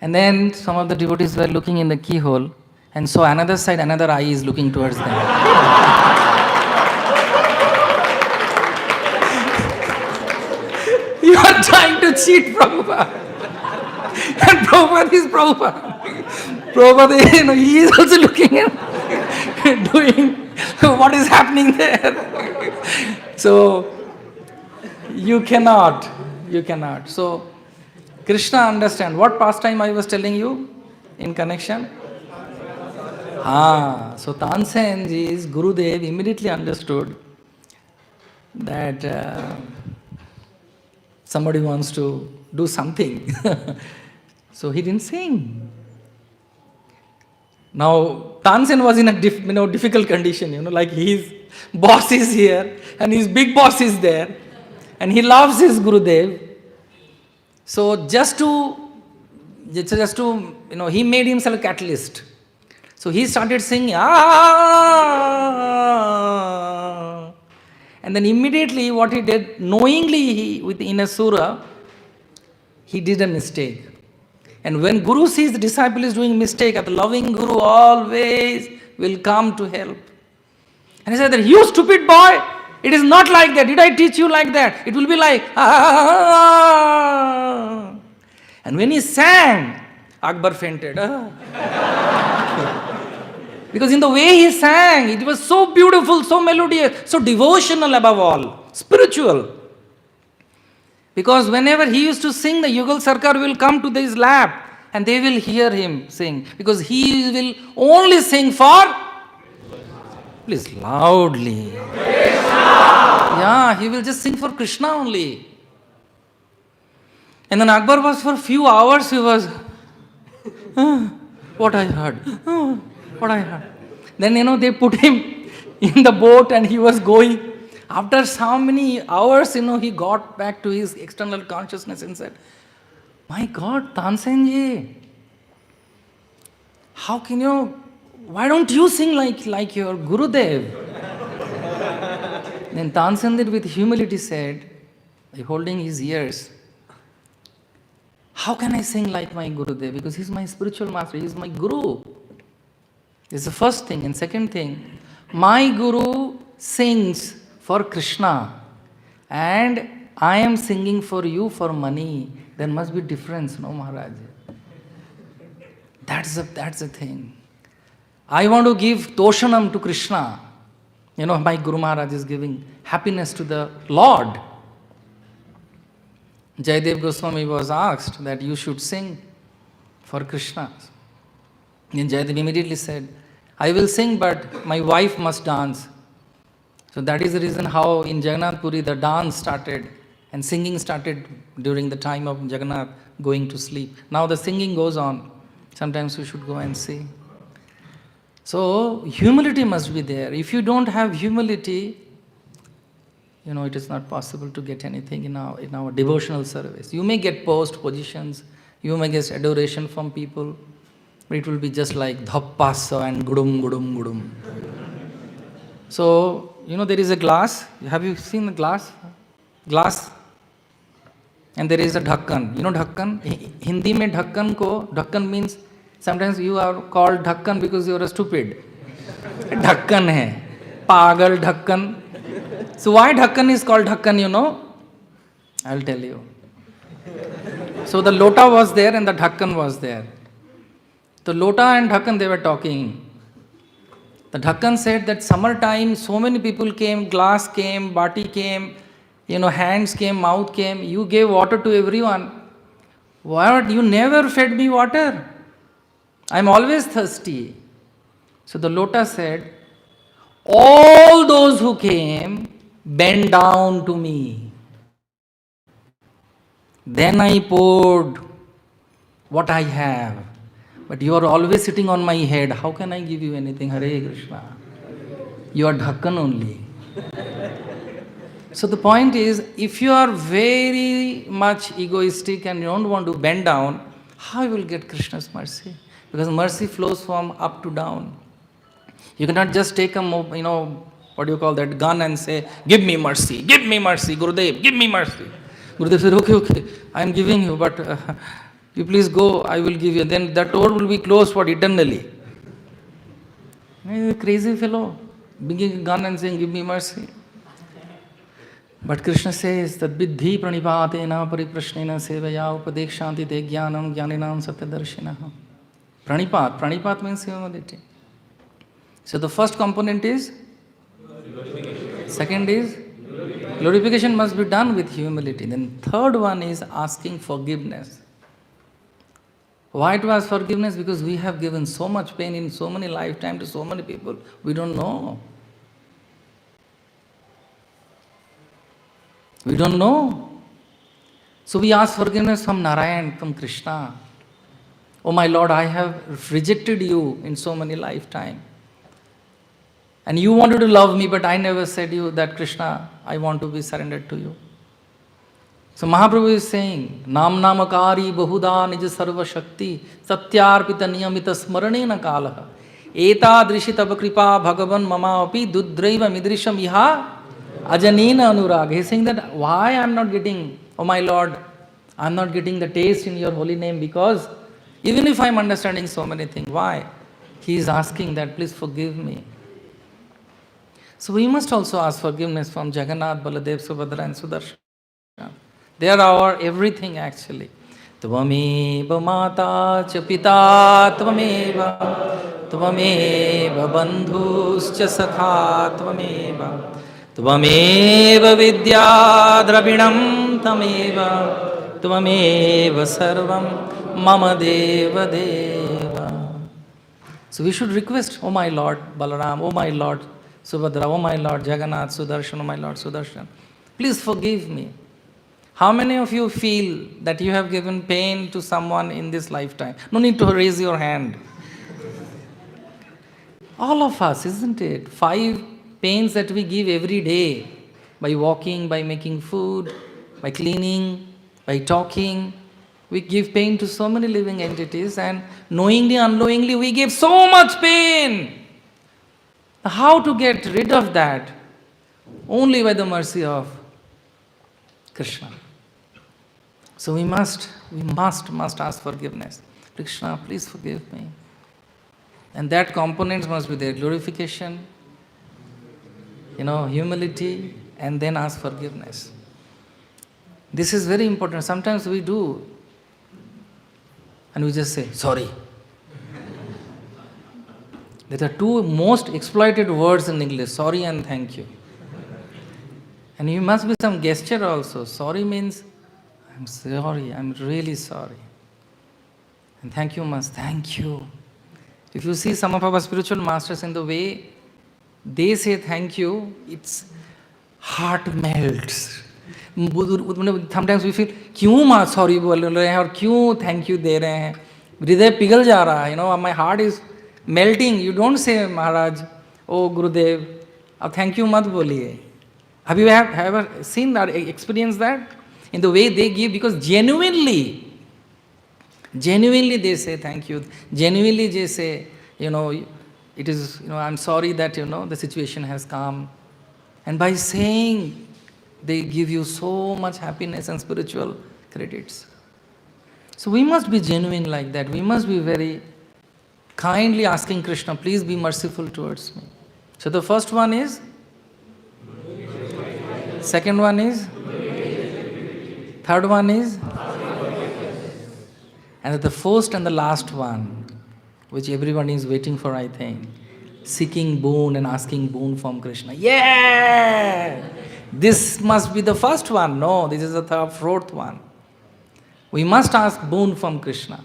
And then some of the devotees were looking in the keyhole and saw another side, another eye is looking towards them. You are trying to cheat Prabhupada. And Prabhupada is Prabhupada. Prabhupada, he is also looking and doing what is happening there. So, you cannot. So, Krishna understand. What pastime I was telling you in connection? So Tansen ji's Gurudev immediately understood that somebody wants to do something. So he didn't sing. Now Tansen was in a difficult condition, like his boss is here and his big boss is there and he loves his Gurudev. So just to he made himself a catalyst. So he started singing, and And then immediately what he did, knowingly in a surah, he did a mistake. And when Guru sees the disciple is doing mistake, the loving Guru always will come to help. And he said that, you stupid boy, it is not like that. Did I teach you like that? It will be like, ah. And when he sang, Akbar fainted. Because in the way he sang, it was so beautiful, so melodious, so devotional above all, spiritual. Because whenever he used to sing, the Yugal Sarkar will come to his lap and they will hear him sing. Because he will only sing for, please loudly. Krishna. Yeah, he will just sing for Krishna only. And then Akbar was for a few hours, he was, what I heard, what I heard. Then, they put him in the boat and he was going. After so many hours, he got back to his external consciousness and said, my God, Tansen ji, how can why don't you sing like your Gurudev? Then Tansen with humility said, by holding his ears, how can I sing like my Gurudev? Because he's my spiritual master, he's my Guru. This is the first thing. And second thing, my Guru sings for Krishna and I am singing for you for money. There must be difference, no Maharaj? That's the thing. I want to give Toshanam to Krishna. My Guru Maharaj is giving happiness to the Lord. Jayadev Goswami was asked that you should sing for Krishna. Then Jayadev immediately said, I will sing, but my wife must dance. So that is the reason how in Jagannath Puri the dance started and singing started during the time of Jagannath going to sleep. Now the singing goes on. Sometimes we should go and see. So humility must be there. If you don't have humility, it is not possible to get anything in our devotional service. You may get post positions, you may get adoration from people, but it will be just like dhappasa and gudum, gudum, gudum. So, there is a glass. Have you seen the glass? Glass. And there is a dhakkan. Dhakkan? Hindi mein dhakkan means, sometimes you are called dhakkan because you are stupid. Dhakkan hai. Pagal dhakkan. So why dhakkan is called dhakkan, I'll tell you. So the lota was there and the dhakkan was there. The lota and dhakkan, they were talking. The dhakkan said that summertime, so many people came, glass came, bati came, hands came, mouth came. You gave water to everyone. What? You never fed me water. I'm always thirsty. So the lota said, all those who came, bend down to me. Then I poured what I have. But you are always sitting on my head. How can I give you anything? Hare Krishna. You are dhakkan only. So the point is, if you are very much egoistic and you don't want to bend down, how you will get Krishna's mercy? Because mercy flows from up to down. You cannot just take a, gun and say, give me mercy, Gurudev, give me mercy. Gurudev said, okay, I am giving you, but you please go, I will give you. Then that door will be closed for eternally. A crazy fellow, bringing a gun and saying, give me mercy. But Krishna says, that Vidhi pranipatena pariprashnena sevaya upadekshanti te jnanam jnaninam satyadarshinaha. Pranipat means humility. So the first component is, second is, glorification must be done with humility. Then third one is asking forgiveness. Why to ask forgiveness? Because we have given so much pain in so many lifetimes to so many people, we don't know. We don't know. So we ask forgiveness from Narayan, from Krishna. Oh my Lord, I have rejected you in so many lifetimes. And you wanted to love me, but I never said you that Krishna, I want to be surrendered to you. So Mahaprabhu is saying, Nam namakari bahuda nija sarva shakti satyarpita niyamita smaranena kalaha eta drishitava kripa bhagavan mama api dudraiva midrisham iha Ajanina Anurag. He's saying that why I'm not getting, oh my Lord, I'm not getting the taste in your holy name, because even if I'm understanding so many things, why? He is asking that, please forgive me. So we must also ask forgiveness from Jagannath, Baladev, Subhadra and Sudarshan. They are our everything actually. Tvameva mata cha pita tvameva, tvameva bandhuscha sakha tvameva, tvameva vidya dravinam tameva, tvameva sarvam mama deva deva. So we should request, oh my Lord Balaram, oh my Lord Subhadra, oh my Lord Jagannath, Sudarshan, oh my Lord Sudarshan, please forgive me. How many of you feel that you have given pain to someone in this lifetime? No need to raise your hand. All of us, isn't it? 5 pains that we give every day by walking, by making food, by cleaning, by talking. We give pain to so many living entities, and knowingly, unknowingly, we give so much pain. How to get rid of that? Only by the mercy of Krishna. So we must ask forgiveness. Krishna, please forgive me. And that components must be there. Glorification, humility, and then ask forgiveness. This is very important. Sometimes we do, and we just say, sorry. There are 2 most exploited words in English, sorry and thank you. And you must be some gesture also. Sorry means, I'm sorry, I'm really sorry. And thank you must, thank you. If you see some of our spiritual masters in the way they say thank you, it's heart melts. Sometimes we feel, क्यों माँ sorry बोल रहे हैं और क्यों thank you दे रहे हैं, हृदय पिघल जा रहा है, my heart is melting. You don't say Maharaj, oh Gurudev, अब thank you मत बोलिए. Have you ever seen that, experienced that? In the way they give, because genuinely they say thank you. Genuinely they say, it is, I'm sorry that, the situation has come. And by saying, they give you so much happiness and spiritual credits. So we must be genuine like that. We must be very kindly asking Krishna, please be merciful towards me. So the first one is, second one is, third one is, and the first and the last one, which everyone is waiting for, I think, seeking boon and asking boon from Krishna. Yeah! This must be the first one. No, this is the fourth one. We must ask boon from Krishna.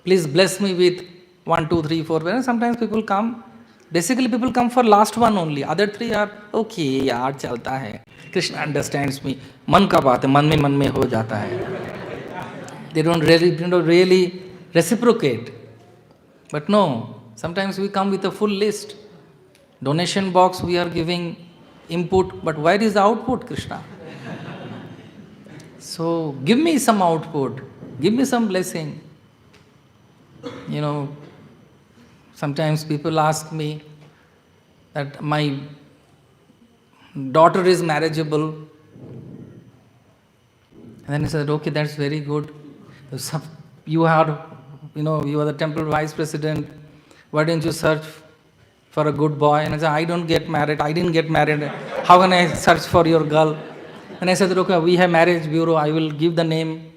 Please bless me with 1, 2, 3, 4. Sometimes people come, basically people come for last one only. Other 3 are, okay, yaar, chalta hai. Krishna understands me. Man ka baat hai, man mein ho jata hai. They don't really reciprocate. But no, sometimes we come with a full list. Donation box, we are giving input, but where is the output, Krishna? So give me some output, give me some blessing. Sometimes people ask me that my daughter is marriageable. And then I said, okay, that's very good. You are the temple vice president. Why don't you search for a good boy? And I said, I didn't get married. How can I search for your girl? And I said, okay, we have marriage bureau. I will give the name.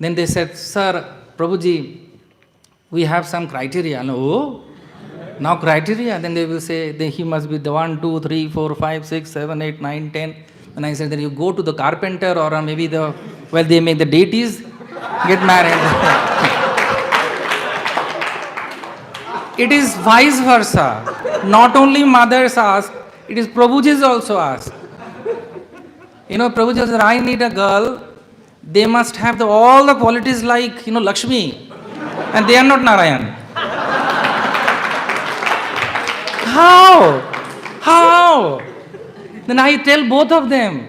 Then they said, sir, Prabhuji, we have some criteria. Oh, now criteria. Then they will say, he must be the 1, 2, 3, 4, 5, 6, 7, 8, 9, 10. And I said, then you go to the carpenter or maybe they make the deities, get married. It is vice versa. Not only mothers ask, it is Prabhujis also ask. Prabhuji said, I need a girl. They must have all the qualities like, Lakshmi. And they are not Narayan. How? Then I tell both of them,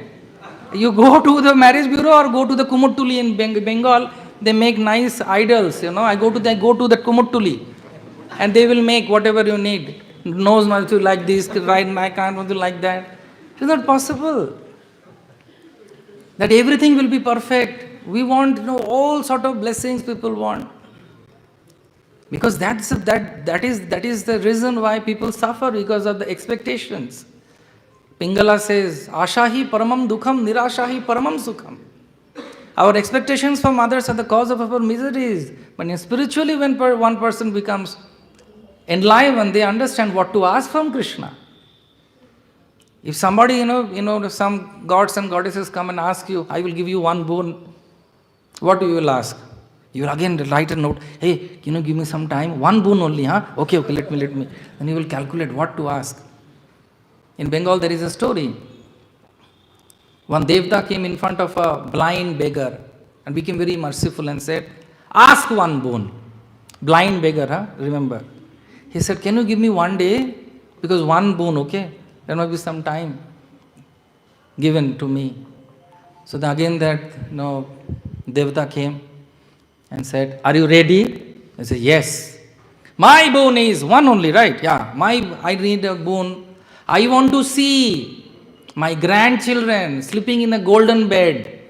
you go to the marriage bureau or go to the Kumuttuli in Bengal, they make nice idols, I go to the Kumuttuli and they will make whatever you need. Nose must be like this, right, I can't want to like that. It is not possible that everything will be perfect. We want, all sort of blessings people want. Because that is the reason why people suffer, because of the expectations. Pingala says, Ashahi paramam dukham, nirashahi paramam sukham. Our expectations from others are the cause of our miseries. But spiritually, when one person becomes enlivened, they understand what to ask from Krishna. If somebody, some gods and goddesses come and ask you, I will give you one boon, what you will ask? You will again write a note, hey, give me some time, one boon only, huh? Okay, let me. Then you will calculate what to ask. In Bengal, there is a story. One Devta came in front of a blind beggar and became very merciful and said, ask one boon. Blind beggar, huh? Remember. He said, can you give me one day? Because one boon, okay? There must be some time given to me. So then again that Devta came and said, are you ready? I said, yes. My boon is one only, right? Yeah, I need a boon. I want to see my grandchildren sleeping in a golden bed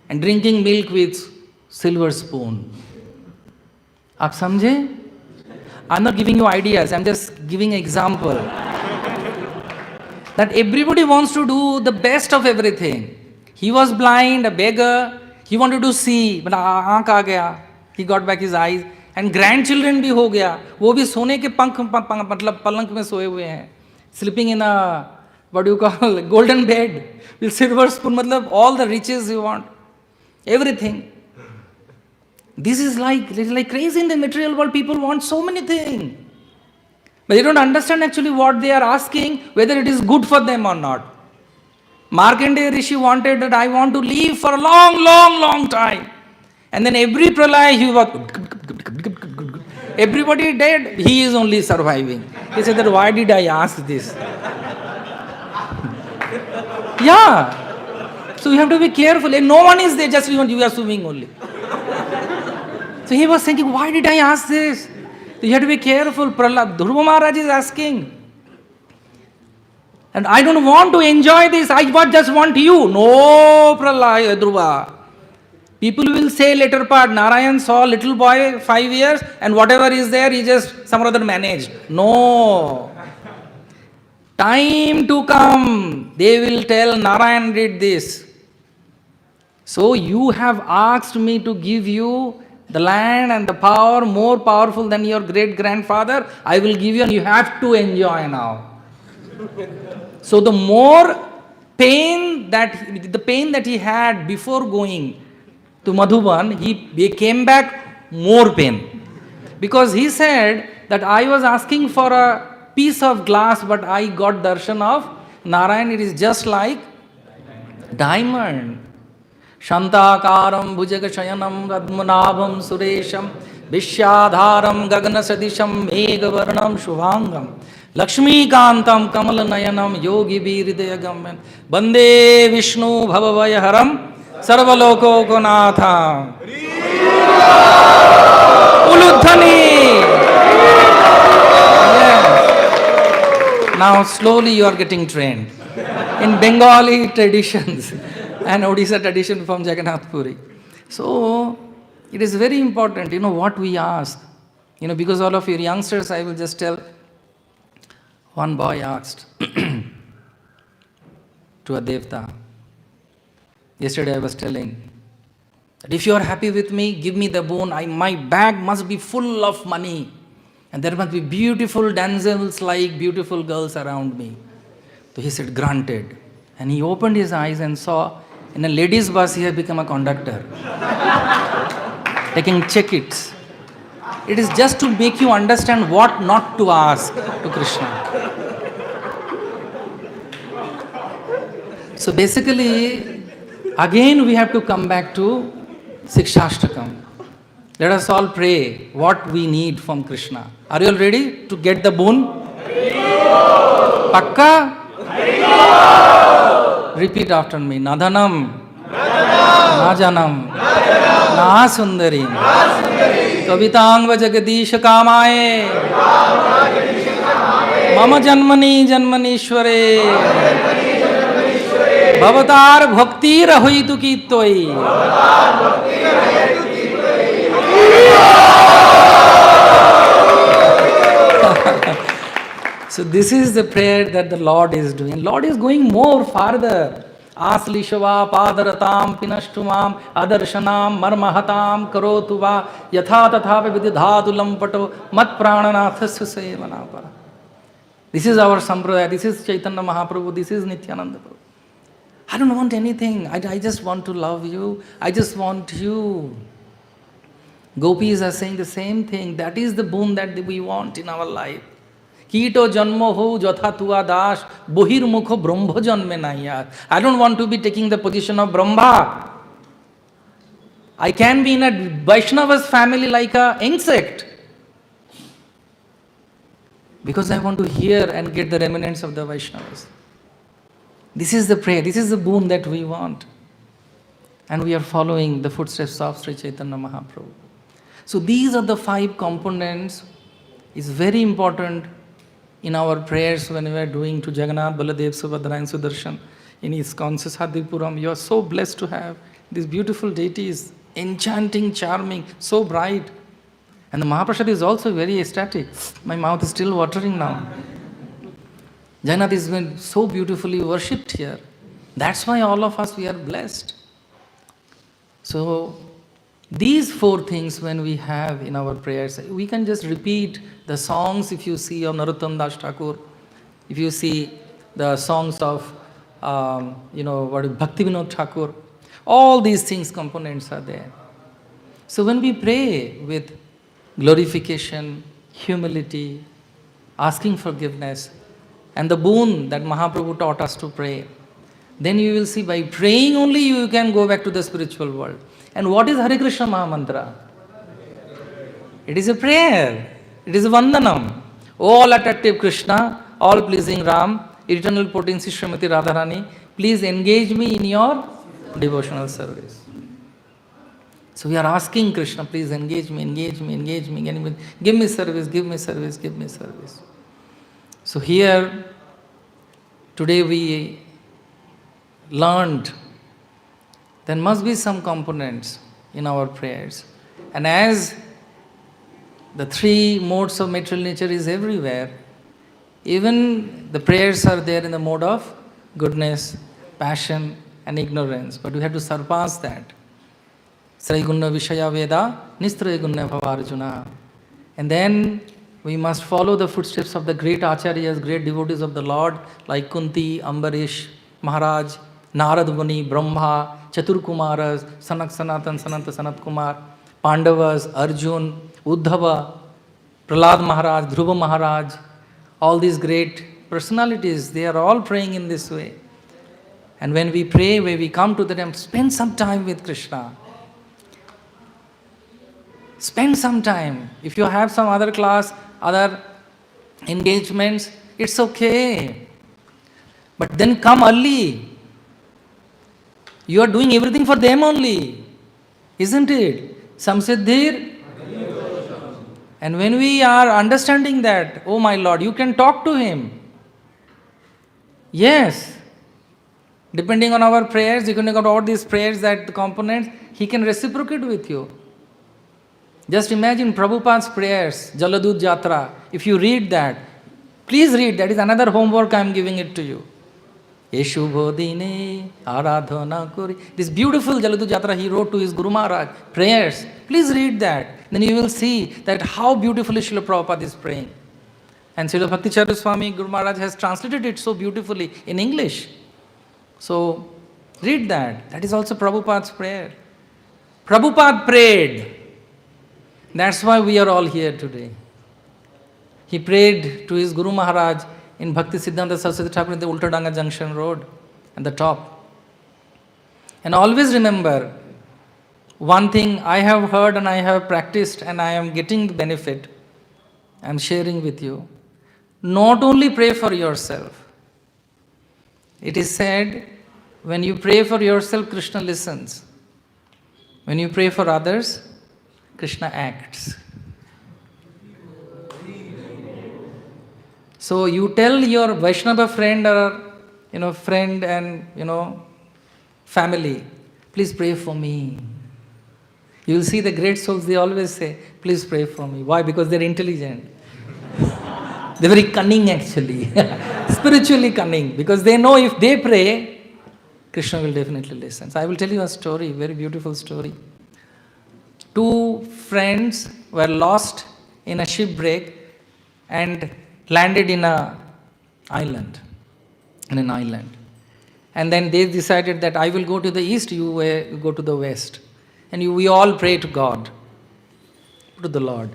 and drinking milk with silver spoon. Aap samjhe? I'm not giving you ideas, I'm just giving an example. That everybody wants to do the best of everything. He was blind, a beggar, he wanted to see, but aankh aa gaya. He got back his eyes, and grandchildren bhi ho gaya. वो भी सोने के पंख मतलब पलंग में सोए हुए हैं, sleeping in a what do you call golden bed with silver spoon. मतलब all the riches you want, everything. This is like crazy in the material world. People want so many things, but they don't understand actually what they are asking, whether it is good for them or not. Markandeya Rishi wanted that I want to live for a long time. And then every pralaya he was, everybody dead, he is only surviving. He said that why did I ask this? Yeah. So you have to be careful. And no one is there, just you are swimming only. So he was thinking, why did I ask this? So you have to be careful. Dhruva Maharaj is asking. And I don't want to enjoy this. I just want you. No, Pralaya, Dhruva. People will say later part, Narayan saw little boy 5 years and whatever is there, he just some other managed. No. Time to come, they will tell Narayan did this. So you have asked me to give you the land and the power more powerful than your great-grandfather. I will give you and you have to enjoy now. So the more pain that he had before going to Madhuban, he came back more pain. Because he said that I was asking for a piece of glass, but I got darshan of Narayan. It is just like diamond. Shantakaram bhujagashayanam radmanabham suresham vishyadharam gaganasadisham meghavarnam shubhangam Lakshmi Kantam Kamalanayanam Yogi Biridayagam Bande Vishnu Bhavavayaharam Sarvaloko Konatha Uludhani. Yes. Now slowly you are getting trained in Bengali traditions and Odisha tradition from Jagannath Puri. So it is very important, what we ask. Because all of your youngsters, I will just tell. One boy asked to a Devta. Yesterday I was telling that if you are happy with me, give me the boon. My bag must be full of money. And there must be beautiful damsels like beautiful girls around me. So he said, granted. And he opened his eyes and saw in a ladies' bus he had become a conductor. Taking tickets. It is just to make you understand what not to ask to Krishna. So basically, again we have to come back to Sikshashtakam. Let us all pray what we need from Krishna. Are you all ready to get the boon? Pakka? Repeat after me. Nadhanam, Najanam, Nasundarim, Kavitangva Jagadish Kamaye, Mama Janmani Janmanishware, Bhavatar bhaktir hoitu ki toi. So this is the prayer that the Lord is doing. Lord is going more farther. Aslishava padaratam pinashtumam adarshanam marmahatam karotuva yatha tatha vididhatu lampato mat prananathasya sevanapa. This is our sampradaya. This is Chaitanya Mahaprabhu. This is Nityananda Prabhu. I don't want anything. I just want to love you. I just want you. Gopis are saying the same thing. That is the boon that we want in our life. Kito janmo ho jatha tua das bohir mukho brahma janme naiyat. I don't want to be taking the position of Brahma. I can be in a Vaishnava's family like a insect. Because I want to hear and get the remnants of the Vaishnavas. This is the prayer, this is the boon that we want. And we are following the footsteps of Sri Chaitanya Mahaprabhu. So these are the 5 components. It's very important in our prayers when we are doing to Jagannath, Baladev, Subhadra and Sudarshan in ISKCON Sahadipuram. You are so blessed to have these beautiful deities, enchanting, charming, so bright. And the Mahaprasad is also very ecstatic. My mouth is still watering now. Jagannath is been so beautifully worshipped here. That's why all of us, we are blessed. So these 4 things when we have in our prayers, we can just repeat the songs if you see of Narottam Das Thakur, if you see the songs of, Bhakti Vinod Thakur, all these things, components are there. So when we pray with glorification, humility, asking forgiveness, and the boon that Mahaprabhu taught us to pray, then you will see by praying only you can go back to the spiritual world. And what is Hare Krishna Mahamantra? It is a prayer. It is a Vandanam. All attractive Krishna, all pleasing Ram, eternal potency Srimati Radharani, please engage me in your devotional service. So we are asking Krishna, please engage me, engage me, engage me, engage me. Give me service, give me service, give me service. So here, today we learned there must be some components in our prayers. And as the 3 modes of material nature is everywhere, even the prayers are there in the mode of goodness, passion and ignorance. But we have to surpass that. Sraigunna Vishaya Veda, Nistrayagunna Bhavarjuna. And then we must follow the footsteps of the great acharyas, great devotees of the Lord, like Kunti, Ambarish, Maharaj, Narad Muni, Brahma, Chatur Kumaras, Sanak Sanatan, Sananta Sanat Kumar, Pandavas, Arjun, Uddhava, Prahlad Maharaj, Dhruva Maharaj, all these great personalities, they are all praying in this way. And when we pray, when we come to the temple, spend some time with Krishna. Spend some time. If you have some other class, other engagements, it's okay. But then come early. You are doing everything for them only, isn't it? Samsiddhir. And when we are understanding that, oh my Lord, you can talk to Him. Yes. Depending on our prayers, depending on all these prayers, that the components, He can reciprocate with you. Just imagine Prabhupada's prayers, Jaladut Jatra. If you read that, please read, that is another homework I am giving it to you. Yeshubhodine Aradhana Kori. This beautiful Jaladut Jatra he wrote to his Guru Maharaj, prayers. Please read that. Then you will see that how beautifully Srila Prabhupada is praying. And Srila Bhakticharya Swami Guru Maharaj has translated it so beautifully in English. So read that. That is also Prabhupada's prayer. Prabhupada prayed. That's why we are all here today. He prayed to his Guru Maharaj in Bhakti Siddhanta Saraswati Thakur in the Ultadanga Junction Road at the top. And always remember, one thing I have heard and I have practiced and I am getting the benefit, I am sharing with you. Not only pray for yourself. It is said, when you pray for yourself, Krishna listens. When you pray for others, Krishna acts. So you tell your Vaishnava friend or friend and family, please pray for me. You will see the great souls, they always say, please pray for me. Why? Because they're intelligent. They're very cunning actually. Spiritually cunning. Because they know if they pray, Krishna will definitely listen. So I will tell you a story, very beautiful story. Two friends were lost in a shipwreck and landed in an island. And then they decided that I will go to the east, you go to the west. And we all pray to God, to the Lord.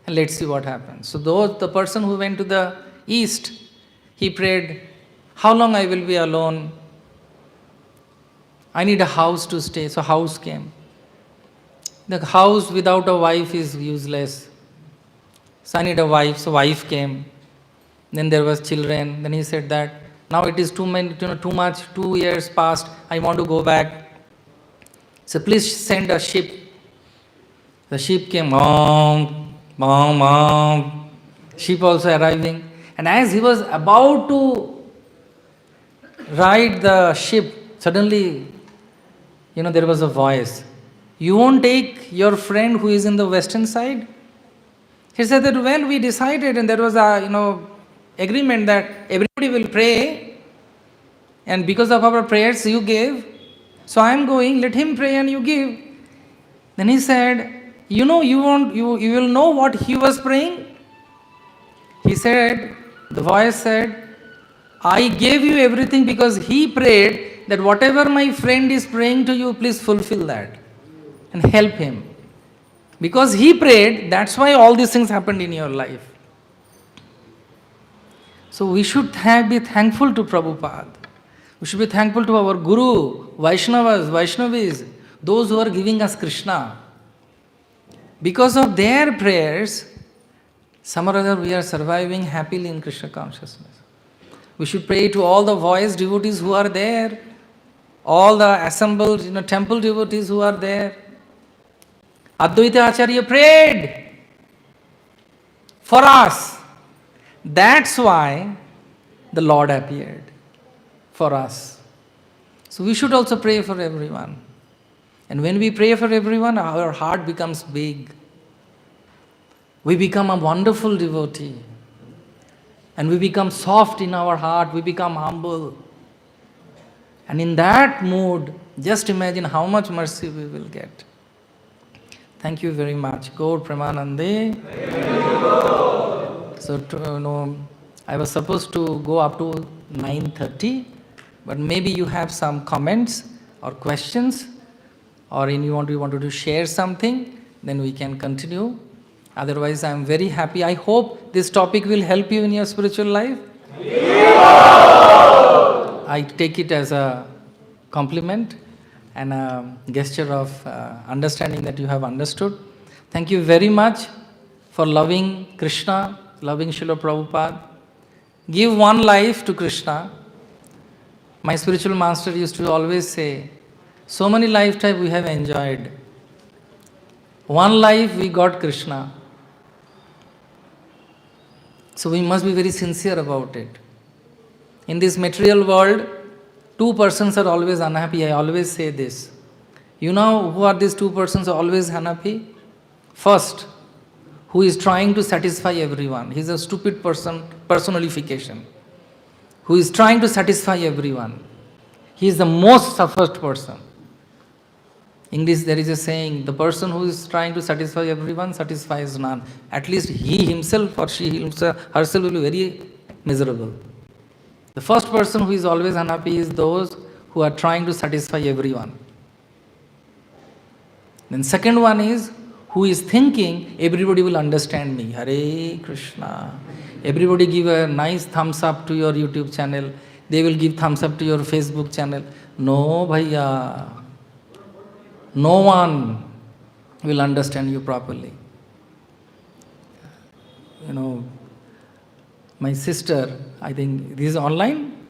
And let's see what happens. So the person who went to the east, he prayed, how long I will be alone? I need a house to stay. So house came. The house without a wife is useless. So I need a wife. So wife came. Then there was children. Then he said that now it is too much. 2 years passed. I want to go back. So please send a ship. The ship came. Ship also arriving. And as he was about to ride the ship, suddenly, there was a voice. You won't take your friend who is in the western side? He said that, well, we decided and there was a, agreement that everybody will pray and because of our prayers you gave. So I am going, let him pray and you give. Then he said, you will know what he was praying? He said, the voice said, I gave you everything because he prayed that whatever my friend is praying to you, please fulfill that and help him. Because he prayed, that's why all these things happened in your life. So we should be thankful to Prabhupada. We should be thankful to our Guru, Vaishnavis, those who are giving us Krishna. Because of their prayers, some or other we are surviving happily in Krishna consciousness. We should pray to all the voice devotees who are there, all the assembled temple devotees who are there. Advaita Acharya prayed for us. That's why the Lord appeared for us. So we should also pray for everyone. And when we pray for everyone, our heart becomes big. We become a wonderful devotee. And we become soft in our heart, we become humble. And in that mood, just imagine how much mercy we will get. Thank you very much. Gaur Premanande. So, I was supposed to go up to 9:30, but maybe you have some comments or questions, or you wanted to share something, then we can continue. Otherwise, I am very happy. I hope this topic will help you in your spiritual life. I take it as a compliment and a gesture of understanding that you have understood. Thank you very much for loving Krishna, loving Srila Prabhupada. Give one life to Krishna. My spiritual master used to always say, so many lifetimes we have enjoyed. One life we got Krishna. So we must be very sincere about it. In this material world, two persons are always unhappy. I always say this. You know who are these two persons who are always unhappy? First, who is trying to satisfy everyone. He is a stupid person, personification. Who is trying to satisfy everyone. He is the most suffered person. English, there is a saying, the person who is trying to satisfy everyone satisfies none. At least he himself or she herself will be very miserable. The first person who is always unhappy is those who are trying to satisfy everyone. Then second one is who is thinking everybody will understand me. Hare Krishna. Everybody give a nice thumbs up to your YouTube channel. They will give thumbs up to your Facebook channel. No, bhaiya. No one will understand you properly. My sister, I think this is online.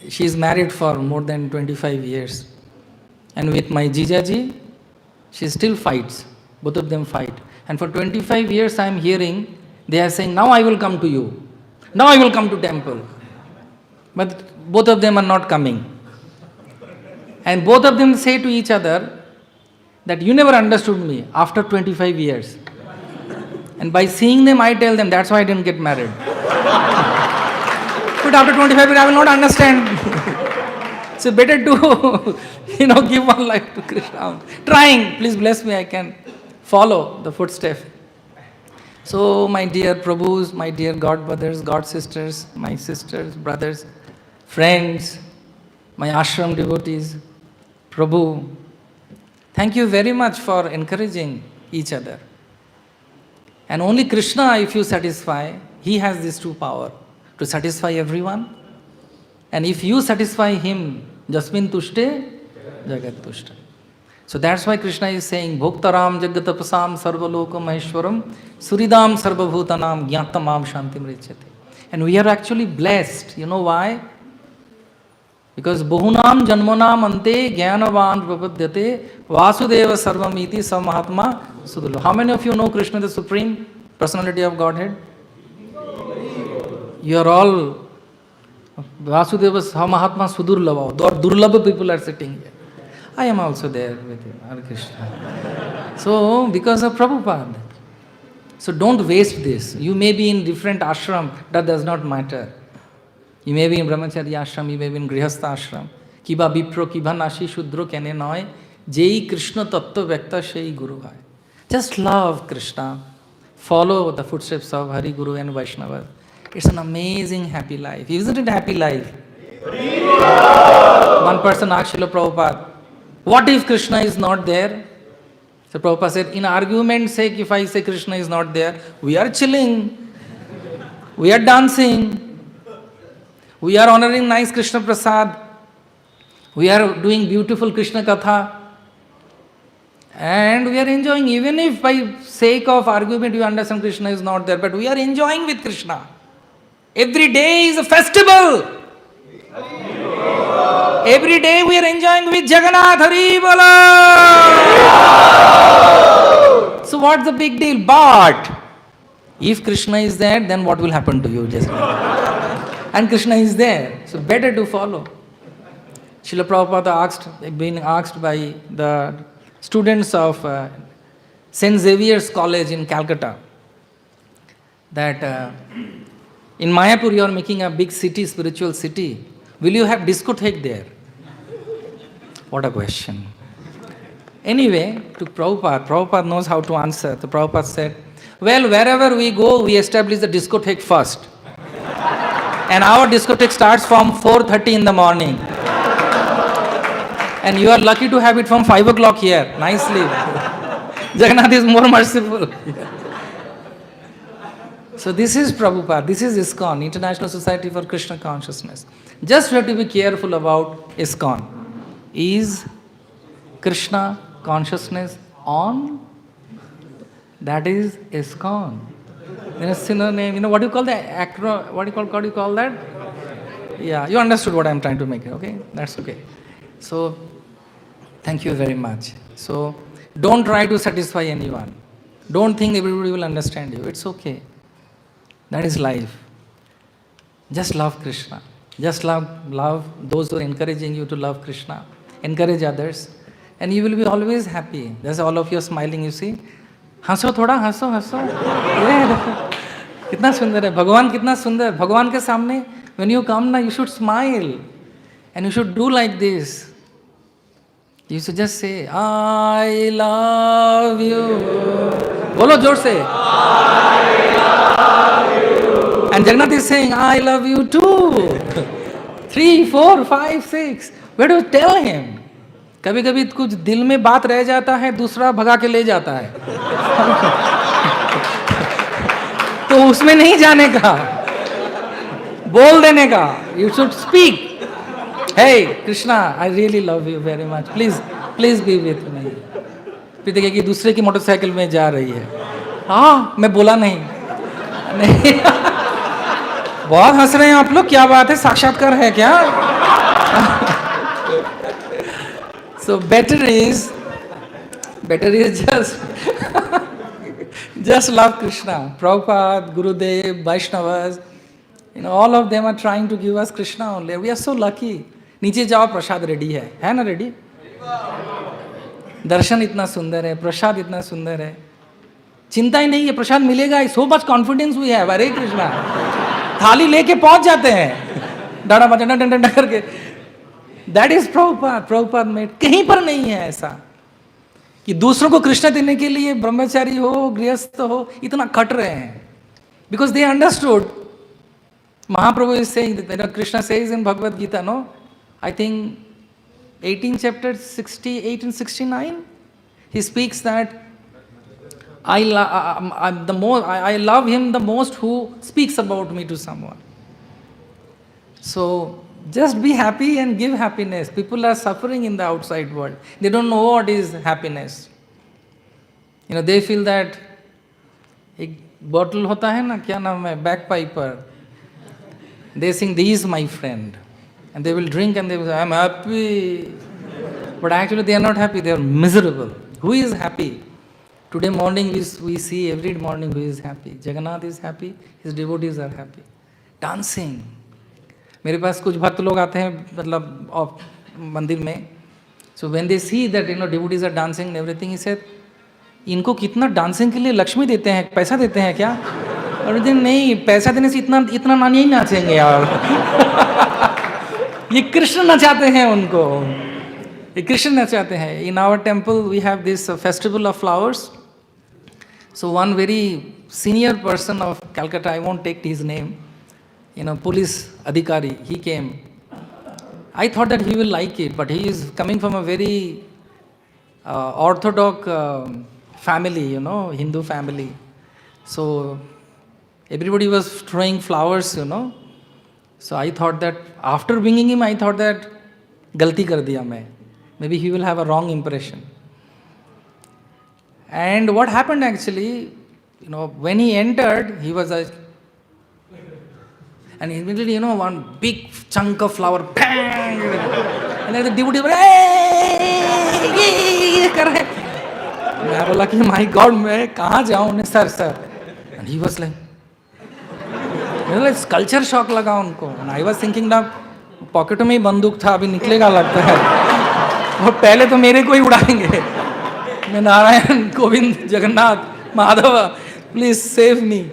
She is married for more than 25 years. And with my Jijaji, she still fights. Both of them fight. And for 25 years I am hearing, they are saying, now I will come to you. Now I will come to temple. But both of them are not coming. And both of them say to each other that you never understood me after 25 years. And by seeing them, I tell them, that's why I didn't get married. But after 25 years, I will not understand. So better to, give one life to Krishna. Trying, please bless me, I can follow the footsteps. So my dear Prabhus, my dear God brothers, God sisters, my sisters, brothers, friends, my ashram devotees, Prabhu, thank you very much for encouraging each other. And only Krishna, if you satisfy, he has this true power to satisfy everyone. And if you satisfy him, Jasmin Tushte, Jagat Tushte. So that's why Krishna is saying, Bhoktaram Jagatapasam Sarvaloka Maheshwaram Suridam Sarvabhutanam Jnatamam Shantim Richate. And we are actually blessed. You know why? Because Bahunam Janmanam Ante Jnanavan Prapadyate Vasudeva Sarvamiti Samahatma Sudurlabha. How many of you know Krishna, the Supreme Personality of Godhead? You are all Vasudeva Samahatma Sudurlabha. Or Durlabha people are sitting here. I am also there with you, Hare Krishna. So, because of Prabhupada. So don't waste this. You may be in different ashram, that does not matter. You may be in Brahmacharya ashram, you may be in Grihastha ashram. Kiba Bipro, Kiba Nashi Shudro Kene Noy, Jai Krishna Tattva Vyakta Shai Guru Hai. Just love Krishna. Follow the footsteps of Hari Guru and Vaishnava. It's an amazing happy life. Isn't it a happy life? One person asked Srila Prabhupada, what if Krishna is not there? So Prabhupada said, in argument's sake, if I say Krishna is not there, we are chilling, we are dancing, we are honoring nice Krishna Prasad, we are doing beautiful Krishna Katha, and we are enjoying, even if by sake of argument you understand Krishna is not there, but we are enjoying with Krishna. Every day is a festival. Every day we are enjoying with Jagannath, Hari Bola. So what's the big deal? But if Krishna is there, then what will happen to you? Just and Krishna is there, so better to follow. Srila Prabhupada being asked by the students of St. Xavier's College in Calcutta that in Mayapur you are making a big city, spiritual city. Will you have discotheque there? What a question. Anyway, to Prabhupada knows how to answer. So Prabhupada said, well, wherever we go, we establish the discotheque first. And our discotheque starts from 4:30 in the morning. And you are lucky to have it from 5 o'clock here. Nicely. Jagannath is more merciful. So this is Prabhupada, this is ISKCON, International Society for Krishna Consciousness. Just we have to be careful about ISKCON. Is Krishna consciousness on? That is ISKCON. Then a synonym, what do you call that? What do you call that? Yeah, you understood what I am trying to make, okay? That's okay. So, thank you very much. So, don't try to satisfy anyone. Don't think everybody will understand you. It's okay. That is life. Just love Krishna. Just love those who are encouraging you to love Krishna. Encourage others. And you will be always happy. That's all of you smiling, you see. हंसो थोड़ा, हंसो हंसो ये देखो कितना सुंदर है भगवान, कितना सुंदर भगवान के सामने when you come na, you should smile and you should do like this. You should just say I love you. बोलो जोर से I love you. And Jagannath is saying I love you too. 3, 4, 5, 6. Where do you tell him? कभी कभी कुछ दिल में बात रह जाता है, दूसरा भगा के ले जाता है. तो उसमें नहीं जाने का, बोल देने का. You should speak. Hey Krishna, I really love you very much. Please be with me. फिर देखिए कि दूसरे की मोटरसाइकिल में जा रही है. हाँ, मैं बोला नहीं. बहुत हंस रहे हैं आप लोग, क्या बात है, साक्षात्कार है क्या? So better is just love Krishna. Prabhupada, Gurudev, Vaishnavas, all of them are trying to give us Krishna only. We are so lucky. नीचे जाओ, प्रसाद रेडी है ना रेडी? दर्शन इतना सुंदर है, प्रसाद इतना सुंदर है, चिंता ही नहीं है, प्रसाद मिलेगा. So much confidence we have. Hare Krishna. थाली लेके पहुंच जाते हैं, डाड़ा बजा डंडा करके. दैट इज प्रभुपाद में कहीं पर नहीं है ऐसा कि दूसरों को कृष्ण देने के लिए ब्रह्मचारी हो, गृहस्थ हो, इतना खट रहे हैं. Because they understood. Mahaprabhu is saying that Krishna says in Bhagavad Gita, no? I think 18 chapter 68 and 69, he speaks that I love him the most who speaks about me to someone. So just be happy and give happiness. People are suffering in the outside world. They don't know what is happiness. They feel that एक bottle होता है ना, क्या नाम है, bagpiper. They sing, "He is my friend," and they will drink and they will say, "I'm happy." But actually they are not happy, they are miserable. Who is happy? Today morning we see every morning who is happy. Jagannath is happy, his devotees are happy. Dancing. मेरे पास कुछ भक्त लोग आते हैं मतलब मंदिर में. So when they see that devotees are dancing and everything, he said, इनको कितना डांसिंग के लिए लक्ष्मी देते हैं, पैसा देते हैं क्या? और दिन नहीं, पैसा देने से इतना ना नहीं नाचेंगे यार. ये कृष्ण नचाते हैं उनको, ये कृष्ण नचाते हैं. In our temple we have this festival of flowers. So one very senior person of Calcutta, I won't take his name, police adhikari, he came. I thought that he will like it, but he is coming from a very orthodox family, Hindu family. So everybody was throwing flowers, So I thought that after bringing him, I thought that galti kar diya main. Maybe he will have a wrong impression. And what happened actually, when he entered, he was and immediately, one big chunk of flower, bang! And then the devotee was, hey! मैं बोला कि my God, मैं कहाँ जाऊँ? Sir. And he was like, culture shock लगा उनको. And I was thinking ना, pocket में ही बंदूक था, अभी निकलेगा लगता है. वो पहले तो मेरे को ही उड़ाएंगे. मैं Narayan, Govind, Jagannath, Madhav, please save me.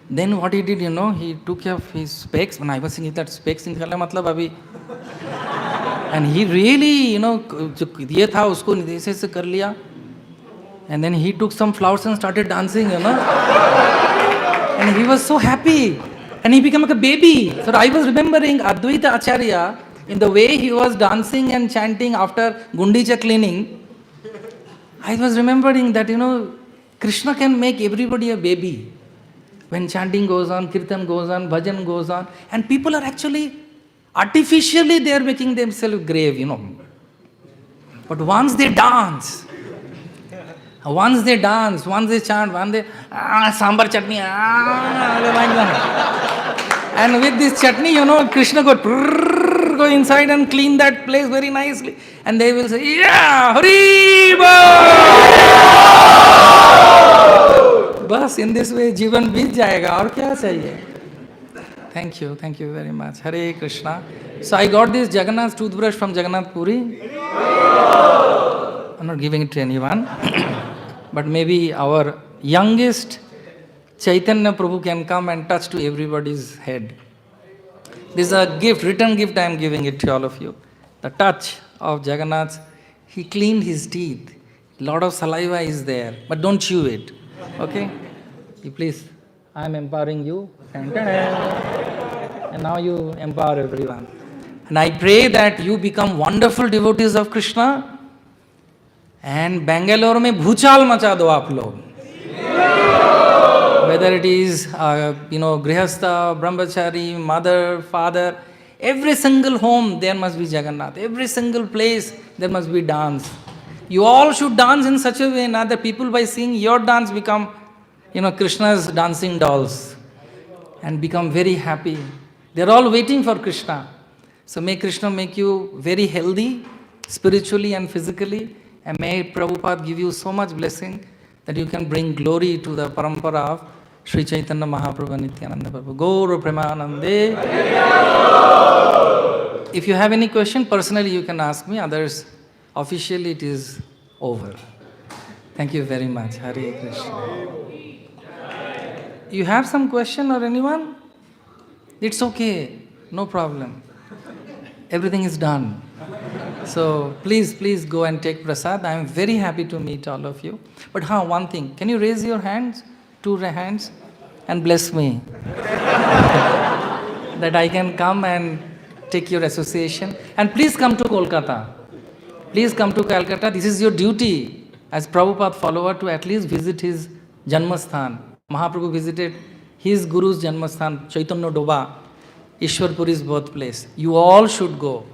Then what he did, he took off his specs. When I was thinking that specs निकालना मतलब अभी. And he really, जो ये था उसको निदेश से कर लिया. And then he took some flowers and started dancing, And he was so happy. And he became like a baby. So I was remembering Advaita Acharya, in the way he was dancing and chanting after Gundicha cleaning. I was remembering that, Krishna can make everybody a baby. When chanting goes on, kirtan goes on, bhajan goes on. And people are actually, artificially they are making themselves grave, But once they dance, once they chant, once they, sambar chutney, and with this chutney, Krishna go inside and clean that place very nicely. And they will say, yeah, Hari Bol! Bas, in this way, जीवन बीत जाएगा और क्या चाहिए? Thank you very much. Hare Krishna. So I got this Jagannath toothbrush from Jagannath Puri. I'm not giving it to anyone. But maybe our youngest Chaitanya Prabhu can come and touch to everybody's head. This is a gift, written gift I am giving it to all of you. The touch of Jagannath, he cleaned his teeth. A lot of saliva is there, but don't chew it. Okay? Please, I am empowering you. And now you empower everyone. And I pray that you become wonderful devotees of Krishna. And Bangalore में भूचाल मचा दो आप लोग. Whether it is, grihastha, brahmachari, mother, father, every single home there must be Jagannath. Every single place there must be dance. You all should dance in such a way that people by seeing your dance become, Krishna's dancing dolls and become very happy. They're all waiting for Krishna. So may Krishna make you very healthy, spiritually and physically. And may Prabhupada give you so much blessing that you can bring glory to the parampara of Sri Chaitanya Mahaprabhu Nityananda Prabhu. Gaur Premanande. If you have any question, personally you can ask me. Others, officially it is over. Thank you very much. Hare Krishna. You have some question or anyone? It's okay. No problem. Everything is done. So please go and take prasad. I am very happy to meet all of you. But one thing. Can you raise your hands? 2 hands and bless me. That I can come and take your association. And please come to Kolkata. Please come to Calcutta. This is your duty as Prabhupada follower to at least visit his Janmasthan. Mahaprabhu visited his Guru's Janmasthan, Chaitanya Doba, Ishwarpuri's birthplace. You all should go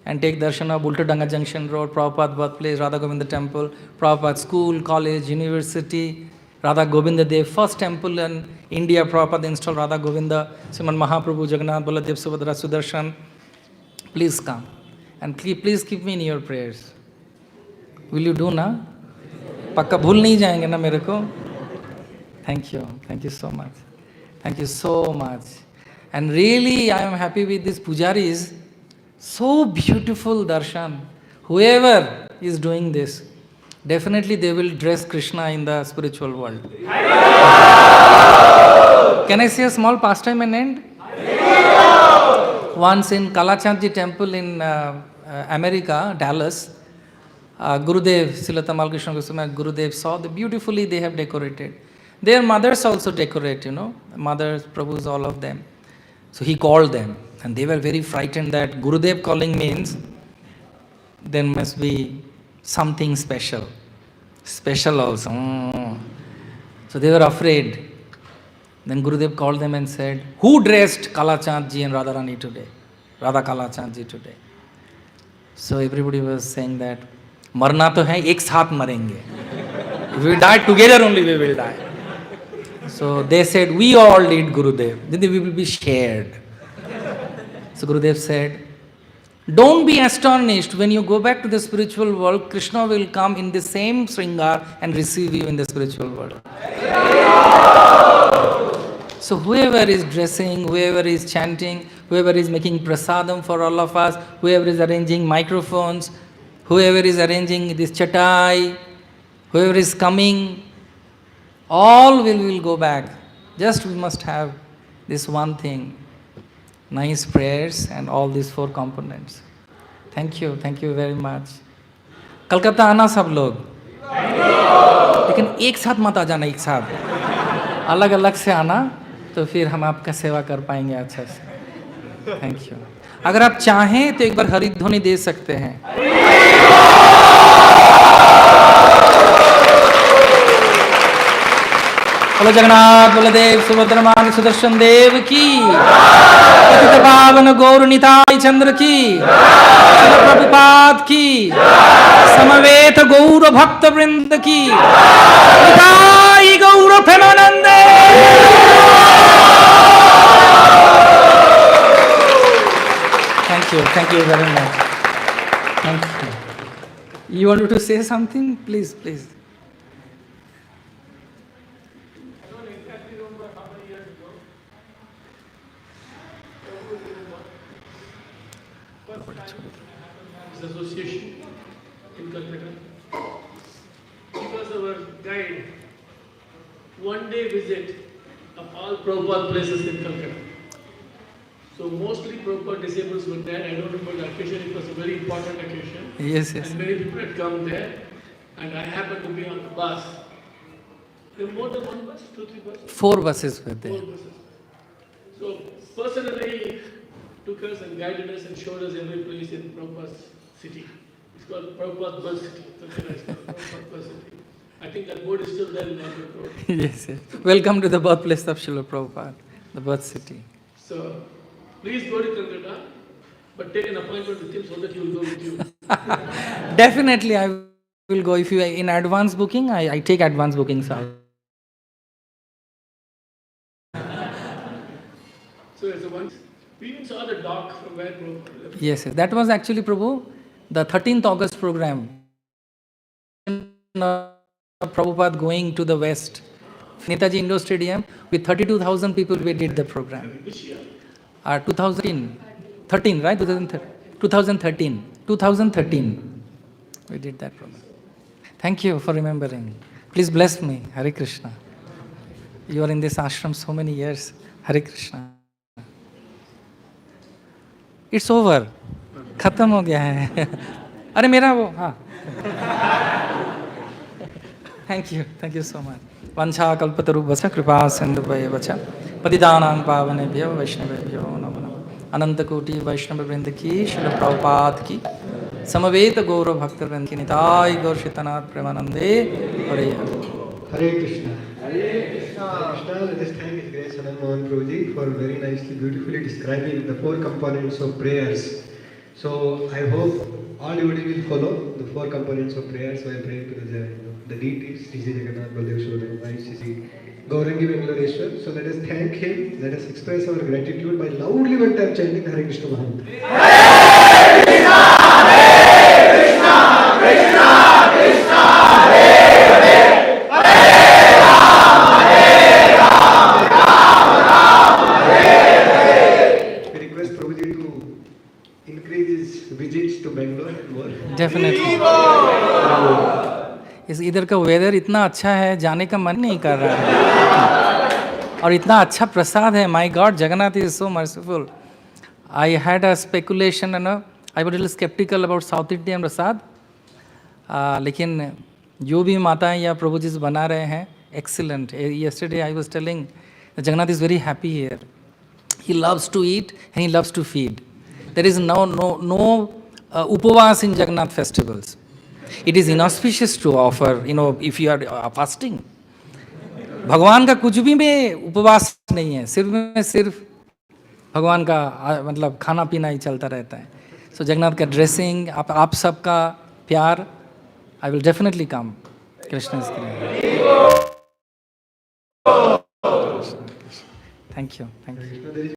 and take darshan of Ultadanga Junction Road, Prabhupada birthplace, Radha Govinda Temple, Prabhupada School, College, University, Radha Govinda Dev, first temple in India, Prabhupada installed Radha Govinda, Srimad Mahaprabhu, Jagannath, Baladev, Subhadra, Sudarshan. Please come. And please keep me in your prayers. Will you do na? Pakka bhul nahi jayenge na mere ko? Thank you. Thank you so much. Thank you so much. And really, I am happy with these pujaris. So beautiful darshan. Whoever is doing this, definitely they will dress Krishna in the spiritual world. Can I say a small pastime and end? Once in Kalachandji temple in America, Dallas, Gurudev, Srila Tamal Krishna Goswami, Gurudev saw the beautifully they have decorated. Their mothers also decorate, mothers, Prabhus, all of them. So he called them and they were very frightened that Gurudev calling means there must be something special. Special also. So they were afraid. Then Gurudev called them and said, who dressed Kalachandji and Radharani today? Radha Kalachandji today. So everybody was saying that, marna to hai, ek saath marenge. If we die together only we will die. So they said, we all did Gurudev. Then we will be shared. So Gurudev said, don't be astonished when you go back to the spiritual world, Krishna will come in the same Sringar and receive you in the spiritual world. So whoever is dressing, whoever is chanting, whoever is making prasadam for all of us, whoever is arranging microphones, whoever is arranging this chatai, whoever is coming, all will go back. Just we must have this one thing, nice prayers and all these 4 components. Thank you very much. Calcutta आना सब लोग, लेकिन एक साथ मत आ जाना, एक साथ अलग अलग से आना, तो फिर हम आपका सेवा कर पाएंगे अच्छा से. Thank you. अगर आप चाहें तो एक बार हरिध्वनि दे सकते हैं. बोलो जगन्नाथ बलदेव सुभद्रा मां सुदर्शन देव की, पतित पावन गौर निताई चंद्र की, श्रील प्रभुपाद की, समवेत गौर भक्त वृंद की, निताई गौर प्रेमानंदे. Thank you very much. Thank you. You wanted to say something? Please. Association in Calcutta. He was our guide. One day visit of all Prabhupada places in Calcutta. So mostly Prabhupada disciples were there. I don't remember the occasion. It was a very important occasion. Yes. And many people had come there. And I happened to be on the bus. There were more than one bus? 2, 3 buses? 4 buses were there. 4 buses. So personally took us and guided us and showed us every place in Prabhupada's city. It's called Prabhupada Birth City. Prabhupada Birth City. I think that board is still there in London Road. Yes. Welcome to the birthplace of Srila Prabhupada, the birth city. So, please go to Calcutta, but take an appointment with him so that he will go with you. Definitely, I will go. If you are in advance booking, I take advance bookings out. So, as a one, we even saw the dock from where Prabhupada left. Yes. That was actually, Prabhu, the 13th August program. Prabhupada going to the west. Netaji Indoor Stadium. With 32,000 people, we did the program. 2013, right? 2013. 2013. We did that program. Thank you for remembering. Please bless me. Hare Krishna. You are in this ashram so many years. Hare Krishna. It's over. खत्म हो गया है. अरे मेरा वो हाँ. Thank you so much. वंशा कल्पतरुभ्यश्च कृपा सिन्धुभ्येव च पतितानां पावनेभ्यो वैष्णवेभ्यो नमो नमः. अनंत कोटि वैष्णव वृंद की श्रील प्रभुपाद की समवेत गौर भक्त वृंद की निताय गौर श्रीतनाथ प्रेमानंदे हरे Hare Krishna. Hare Krishna. Let us thank His Grace Anang Mohan Prabhuji for very nicely, beautifully describing the four components of prayers. So I hope all devotees will follow the four components of prayers while praying to the deities, Sri Jagannath, Baladev, Subhadra, Sri Gaurangi Vengadeshwar. So let us thank him. Let us express our gratitude by loudly one time chanting Hare Krishna Mahantra. Hare Krishna, Krishna Krishna, Hare Hare. Visits to Bangalore and more. Definitely. इस इधर का weather इतना अच्छा है, जाने का मन नहीं कर रहा है. और इतना अच्छा प्रसाद है. My god, Jagannath is so merciful. I had a speculation and I was little sceptical about south Indian prasad. लेकिन जो भी माताएं या प्रभु जी बना रहे हैं, excellent. Yesterday I was telling Jagannath is very happy here. He loves to eat and he loves to feed. There is no upavas in Jagannath festivals. It is inauspicious to offer, if you are fasting. भगवान का कुछ भी में उपवास नहीं है. सिर्फ भगवान का मतलब खाना पीना ही चलता रहता है. So जगन्नाथ का ड्रेसिंग, आप सबका प्यार, I will definitely come. Krishna is great. Thank you.